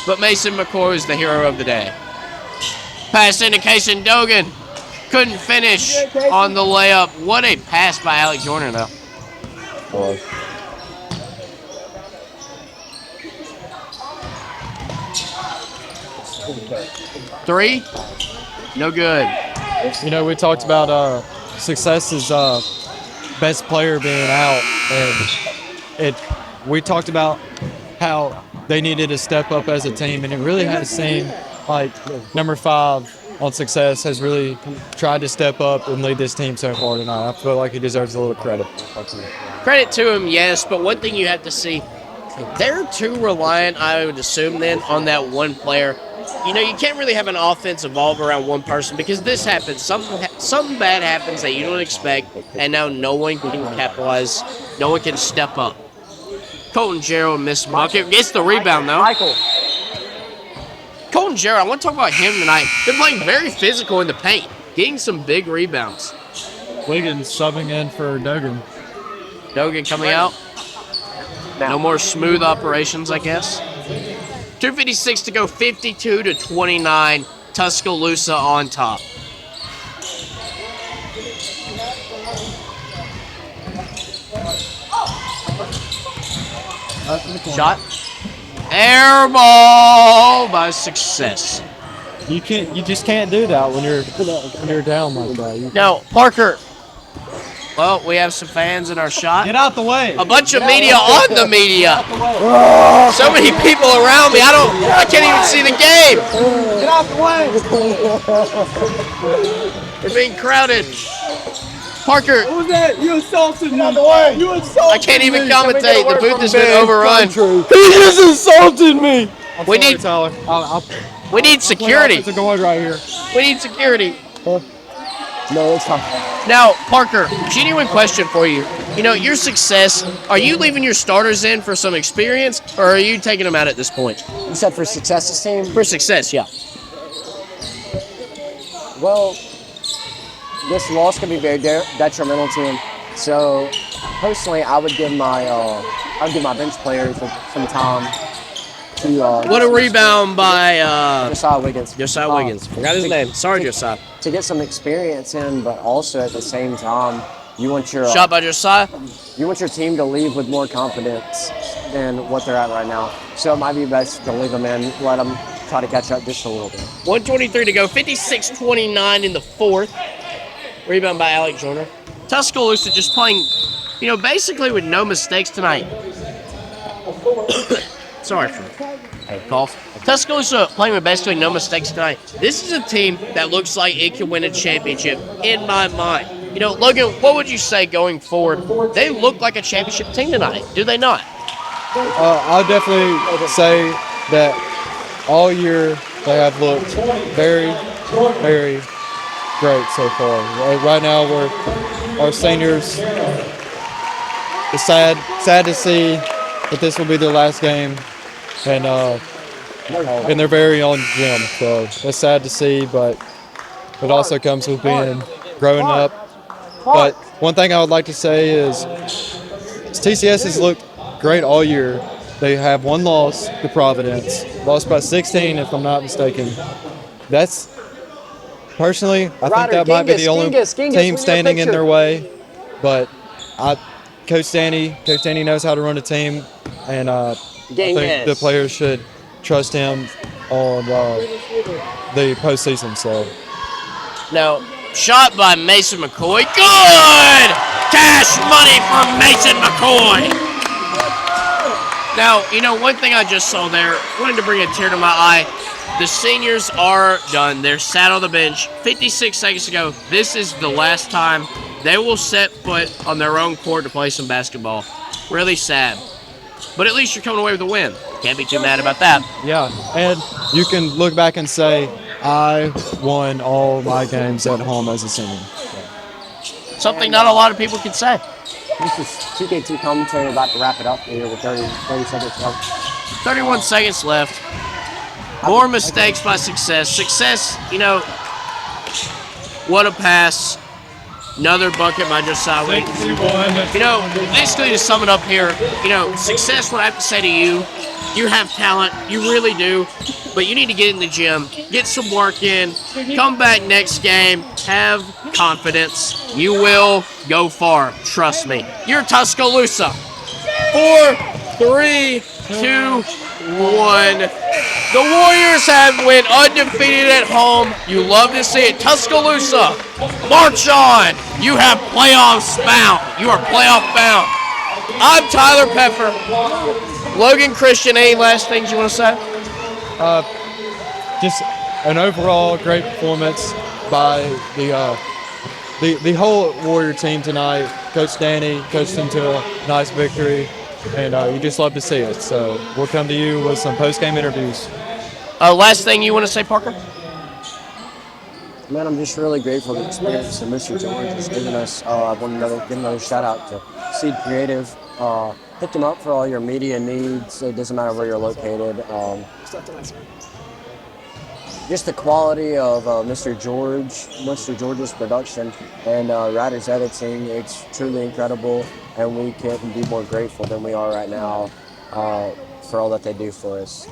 But Mason McCoy is the hero of the day. Pass into Kason Dogan. Couldn't finish on the layup. What a pass by Alec Joyner, though. Three? No good. You know, we talked about success is best player being out, and we talked about how they needed to step up as a team, and it really has seemed like number 5 on success has really tried to step up and lead this team so far tonight. I feel like he deserves a little credit. Credit to him, yes, but one thing you have to see, they're too reliant, I would assume then, on that one player. You know, you can't really have an offense evolve around one person because this happens. Something bad happens that you don't expect, and now no one can capitalize. No one can step up. Colton Jarrell missed bucket. Gets the rebound, though. Colton Jarrell, I want to talk about him tonight. Been playing very physical in the paint, getting some big rebounds. Wiggins subbing in for Dogan. Dogan coming out. No more smooth operations, I guess. 2:56 to go, 52-29. Tuscaloosa on top. Shot. Air ball by Success. You just can't do that when you're down like that. Now, Parker. Well, we have some fans in our shot. Get out the way. A bunch of media on the media. So many people around me. I can't even see the game. Get out the way. We're being crowded. Parker. What was that? You assaulted me. Get out the way. You assaulted I can't even commentate. The booth has been overrun. He just insulted me. We need Tyler. we need security. It's a guard right here. We need security. No, it's not. Now, Parker, genuine question for you. You know, your success, are you leaving your starters in for some experience, or are you taking them out at this point? You said for success's team? For success, yeah. Well, this loss can be very detrimental to him. So, personally, I would give my bench players some time to. What a rebound by Josiah Wiggins. Josiah Wiggins. Forgot his name. Sorry, Josiah. To get some experience in, but also at the same time, you want your shot by Josiah. You want your team to leave with more confidence than what they're at right now. So it might be best to leave them in, let them try to catch up just a little bit. 1:23 to go. 56-29 in the fourth. Rebound by Alec Joyner. Tuscaloosa just playing, you know, basically with no mistakes tonight. Sorry for a cough. Tuscaloosa playing with basically no mistakes tonight. This is a team that looks like it can win a championship in my mind. You know, Logan, what would you say going forward? They look like a championship team tonight, do they not? I'll definitely say that all year they have looked very, very great so far. Right now, our seniors. It's sad to see that this will be their last game, and their very own gym. So it's sad to see, but it also comes with growing up. But one thing I would like to say is TCS has looked great all year. They have one loss to Providence, lost by 16 if I'm not mistaken. That's personally, I think that might be the only team standing in their way. But Coach Danny knows how to run a team, and I think the players should trust him on the postseason. So now, shot by Mason McCoy. Good! Cash money for Mason McCoy. Now, you know, one thing I just saw there, wanted to bring a tear to my eye. The seniors are done. They're sat on the bench. 56 seconds ago, this is the last time they will set foot on their own court to play some basketball. Really sad. But at least you're coming away with a win. Can't be too mad about that. Yeah, and you can look back and say, I won all my games at home as a senior. Something not a lot of people can say. This is TKT commentary about to wrap it up here with 30 seconds left. 31 seconds left. More mistakes by Success. Success, you know, what a pass. Another bucket by Josiah Wiggins. You know, basically to sum it up here, you know, Success, what I have to say to you, you have talent, you really do, but you need to get in the gym, get some work in, come back next game, have confidence. You will go far, trust me. You're Tuscaloosa. 4, 3, 2, 1. The Warriors have went undefeated at home. You love to see it. Tuscaloosa, march on. You have playoffs bound. You are playoff bound. I'm Tyler Peffer. Logan Christian, any last things you want to say? Just an overall great performance by the whole Warrior team tonight. Coach Danny coached them to a nice victory, and you just love to see it. So we'll come to you with some post-game interviews. Last thing you want to say, Parker? Man, I'm just really grateful for the experience that Mr. George has given us. I want to give another shout out to Seed Creative. Hit them up for all your media needs. It doesn't matter where you're located. Just the quality of Mr. George's production and Ryder's editing, it's truly incredible, and we can't be more grateful than we are right now for all that they do for us.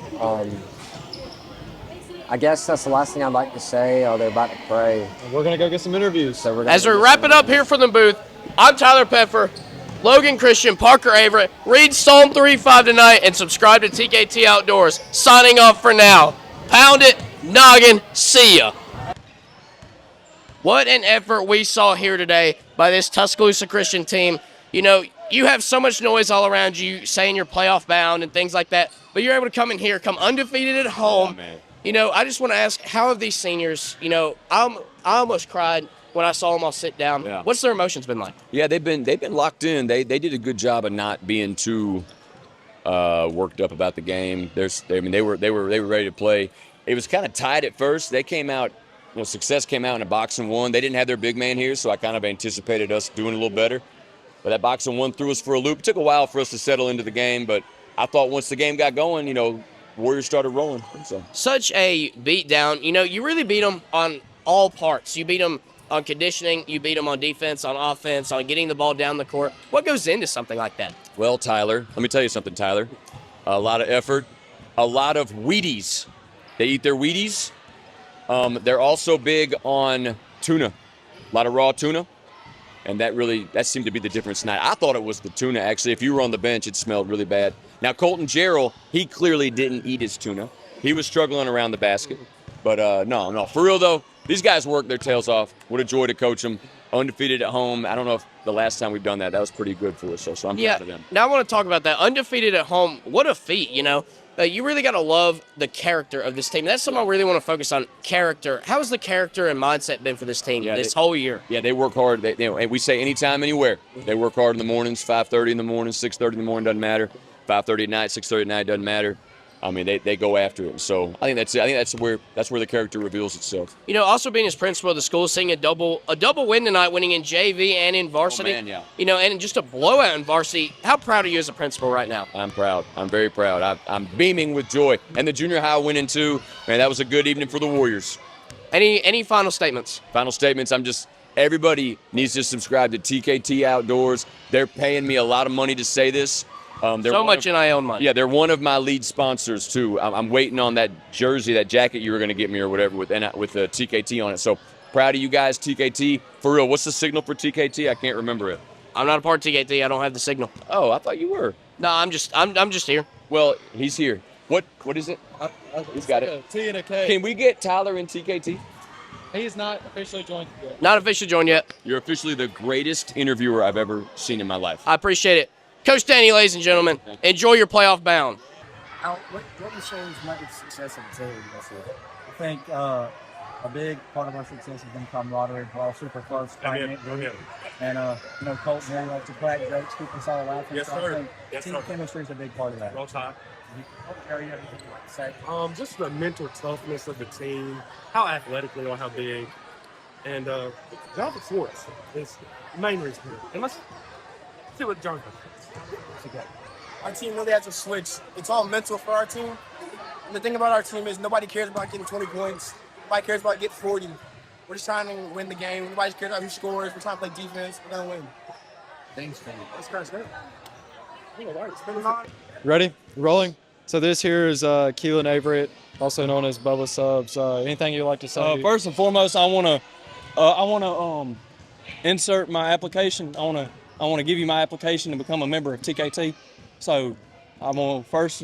I guess that's the last thing I'd like to say. They're about to pray. We're going to go get some interviews. So as we wrap it up here from the booth, I'm Tyler Peffer, Logan Christian, Parker Averett. Read Psalm 3:5 tonight and subscribe to TKT Outdoors. Signing off for now. Pound it, noggin, see ya. What an effort we saw here today by this Tuscaloosa Christian team. You know, you have so much noise all around you saying you're playoff bound and things like that, but you're able to come in here, come undefeated at home. Oh, you know, I just want to ask, how have these seniors, you know, I almost cried when I saw them all sit down. Yeah. What's their emotions been like? Yeah, they've been locked in. They did a good job of not being too worked up about the game. They were ready to play. It was kind of tight at first. They came out Success came out in a boxing one. They didn't have their big man here, so I kind of anticipated us doing a little better. But that boxing one threw us for a loop. It took a while for us to settle into the game, but I thought once the game got going, Warriors started rolling. So. Such a beatdown. You really beat them on all parts. You beat them on conditioning. You beat them on defense, on offense, on getting the ball down the court. What goes into something like that? Well, Tyler, let me tell you something, Tyler. A lot of effort, a lot of Wheaties. They eat their Wheaties. They're also big on tuna, a lot of raw tuna. And that seemed to be the difference tonight. I thought it was the tuna, actually. If you were on the bench, it smelled really bad. Now, Colton Jarrell, he clearly didn't eat his tuna. He was struggling around the basket. But no. For real, though, these guys work their tails off. What a joy to coach them. Undefeated at home. I don't know if the last time we've done that was pretty good for us. So I'm proud of them. Now I want to talk about that. Undefeated at home. What a feat, You really got to love the character of this team. That's something I really want to focus on, character. How has the character and mindset been for this team this whole year? Yeah, they work hard. And we say anytime, anywhere. They work hard in the mornings, 5:30 in the morning, 6:30 in the morning, doesn't matter. 5:30 at night, 6:30 at night, doesn't matter. I mean, they go after it. So I think that's it. I think that's where the character reveals itself. Also being as principal of the school, seeing a double win tonight, winning in JV and in varsity. Oh, man, yeah. And just a blowout in varsity. How proud are you as a principal right now? I'm proud. I'm very proud. I'm beaming with joy. And the junior high winning too. Man, that was a good evening for the Warriors. Any final statements? Final statements. Everybody needs to subscribe to TKT Outdoors. They're paying me a lot of money to say this. So much NIL money. Yeah, they're one of my lead sponsors too. I'm waiting on that jersey, that jacket you were going to get me or whatever with TKT on it. So proud of you guys, TKT. For real, what's the signal for TKT? I can't remember it. I'm not a part of TKT. I don't have the signal. Oh, I thought you were. No, I'm just here. Well, he's here. What is it? He's got it. A T and a K. Can we get Tyler in TKT? He's not officially joined yet. Not officially joined yet. You're officially the greatest interviewer I've ever seen in my life. I appreciate it. Coach Danny, ladies and gentlemen, enjoy your playoff bound. What shows my success of the team this year? I think a big part of our success has been camaraderie. We're all super close. And Colton here likes to crack jokes, keep us all laughing. Yes, sir. Team chemistry is a big part of that. Roll Tide. Harry, anything you'd like to say? Just the mental toughness of the team, how athletic they are, how big, and Jonathan Schwartz is the main reason here. And let's see what Jonathan. Our team really has to switch. It's all mental for our team. And the thing about our team is nobody cares about getting 20 points. Nobody cares about getting 40. We're just trying to win the game. Nobody cares about who scores. We're trying to play defense. We're going to win. Thanks, man. That's kind of Ready? Rolling. So this here is Keelan Averett, also known as Bubba Subs. Anything you'd like to say? First and foremost, I want to insert my application. I want to give you my application to become a member of TKT. So I'm gonna first.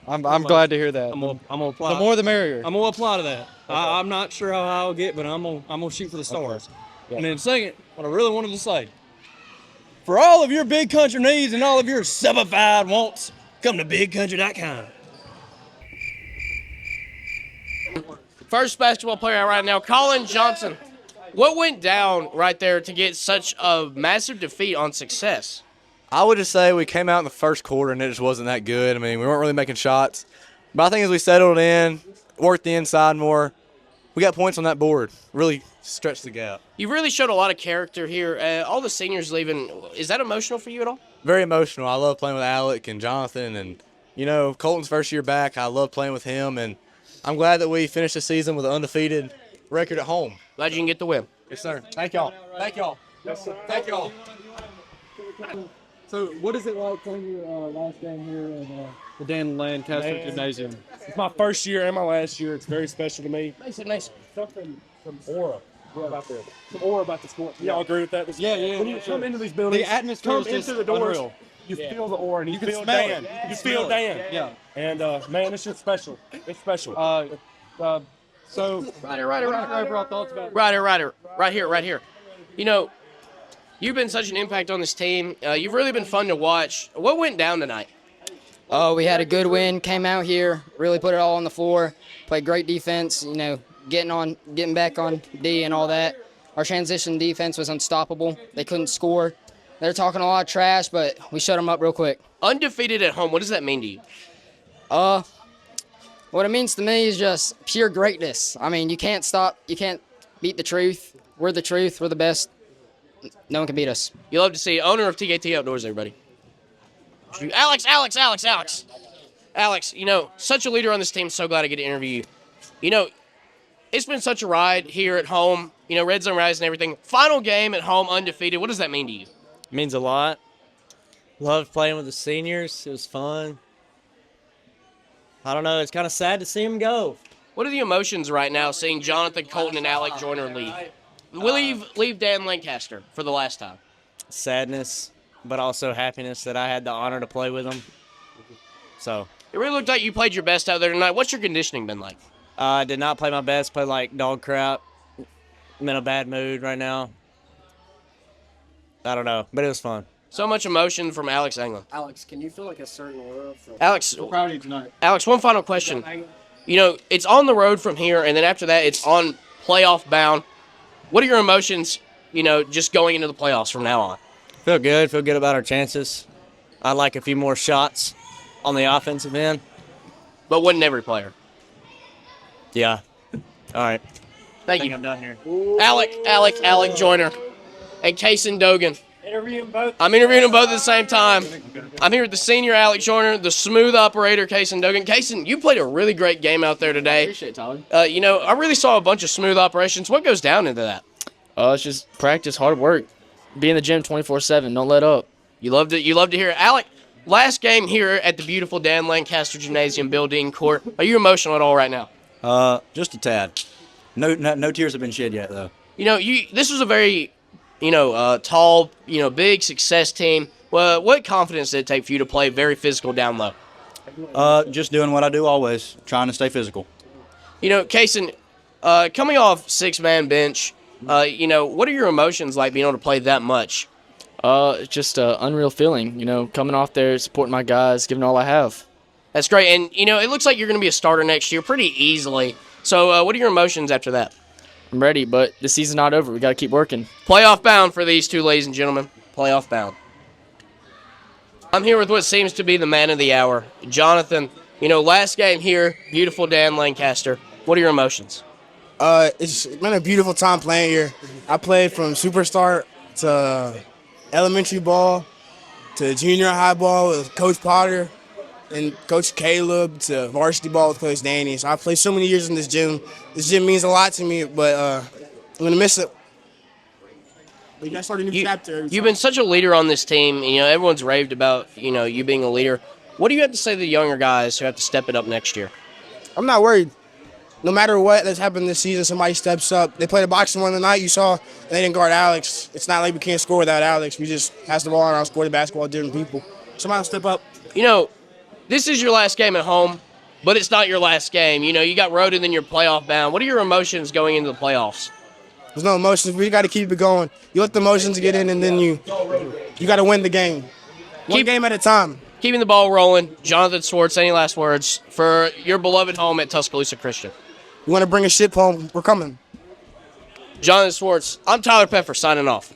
I'm glad to hear that. I'm gonna apply. The more, the merrier. I'm gonna apply to that. Okay. I'm not sure how I'll get, but I'm gonna shoot for the stars. Okay. Yeah. And then second, what I really wanted to say, for all of your big country needs and all of your simplified wants, come to bigcountry.com. First basketball player out right now, Colin Johnson. What went down right there to get such a massive defeat on Success? I would just say we came out in the first quarter and it just wasn't that good. I mean, we weren't really making shots. But I think as we settled in, worked the inside more, we got points on that board. Really stretched the gap. You really showed a lot of character here. All the seniors leaving. Is that emotional for you at all? Very emotional. I love playing with Alec and Jonathan. And, Colton's first year back, I love playing with him. And I'm glad that we finished the season with an undefeated record at home. Glad you can get the win. Yes, sir. Thank y'all. Thank y'all. Yes, sir. Thank y'all. So what is it like playing your last game here in the Dan Lancaster Gymnasium? It's my first year and my last year. It's very special to me. Nice. Something, some aura about this. Some aura about the sport. Y'all agree with that? Yeah. When you come into these buildings, the atmosphere come is just into the doors, unreal. you feel the aura and you can feel smell Dan. it. You feel Dan. Yeah. And man, it's just special. It's special. So Ryder. overall thoughts about it? Ryder. Right here. You've been such an impact on this team. You've really been fun to watch. What went down tonight? We had a good win, came out here, really put it all on the floor, played great defense, getting back on D and all that. Our transition defense was unstoppable. They couldn't score. They're talking a lot of trash, but we shut them up real quick. Undefeated at home, what does that mean to you? What it means to me is just pure greatness. I mean, you can't stop. You can't beat the truth. We're the truth. We're the best. No one can beat us. You love to see owner of TKT Outdoors, everybody. Alex. Alex, such a leader on this team. So glad I get to interview you. It's been such a ride here at home. Red Zone Rise and everything. Final game at home, undefeated. What does that mean to you? It means a lot. Loved playing with the seniors. It was fun. I don't know. It's kind of sad to see him go. What are the emotions right now seeing Jonathan Colton and Alec Joyner leave? Leave Dan Lancaster for the last time. Sadness, but also happiness that I had the honor to play with him. So it really looked like you played your best out there tonight. What's your conditioning been like? I did not play my best. Played like dog crap. I'm in a bad mood right now. I don't know, but it was fun. So much emotion from Alex Englund. Alex, can you feel like a certain aura from Alex, we're proud of you tonight. Alex, one final question. It's on the road from here, and then after that, it's on playoff bound. What are your emotions, just going into the playoffs from now on? Feel good about our chances. I'd like a few more shots on the offensive end. But wouldn't every player? Yeah. All right. Thank you. I'm done here. Alec Joyner, and Kaysen Dogan. Interviewing both. I'm interviewing them both at the same time. I'm here with the senior Alec Joyner, the smooth operator Kaysen Dogan. Kaysen, you played a really great game out there today. Appreciate it, Tyler. I really saw a bunch of smooth operations. What goes down into that? It's just practice, hard work. Be in the gym 24/7. Don't let up. You love to hear it. Alec, last game here at the beautiful Dan Lancaster Gymnasium building court. Are you emotional at all right now? Just a tad. No tears have been shed yet, though. This was a very, tall, big success team. Well, what confidence did it take for you to play very physical down low? Just doing what I do always, trying to stay physical. Kaysen, coming off 6-man bench, what are your emotions like being able to play that much? It's just an unreal feeling, coming off there, supporting my guys, giving all I have. That's great. And, it looks like you're going to be a starter next year pretty easily. So what are your emotions after that? I'm ready, but the season's not over. We got to keep working. Playoff bound for these two, ladies and gentlemen. Playoff bound. I'm here with what seems to be the man of the hour, Jonathan. Last game here, beautiful Dan Lancaster. What are your emotions? It's been a beautiful time playing here. I played from superstar to elementary ball to junior high ball with Coach Potter and Coach Caleb to varsity ball with Coach Danny. So I played so many years in this gym. This gym means a lot to me, but I'm going to miss it. We got to start a new chapter. You've been such a leader on this team. Everyone's raved about, you being a leader. What do you have to say to the younger guys who have to step it up next year? I'm not worried. No matter what that's happened this season, somebody steps up. They played a boxing one tonight. You saw they didn't guard Alex. It's not like we can't score without Alex. We just pass the ball and I'll score the basketball with different people. Somebody will step up. This is your last game at home, but it's not your last game. You got road and then you're playoff bound. What are your emotions going into the playoffs? There's no emotions. We got to keep it going. You let the emotions get in, and then you got to win the game. One game at a time. Keeping the ball rolling. Jonathan Swartz, any last words for your beloved home at Tuscaloosa Christian? You want to bring a ship home? We're coming. Jonathan Swartz, I'm Tyler Peffer signing off.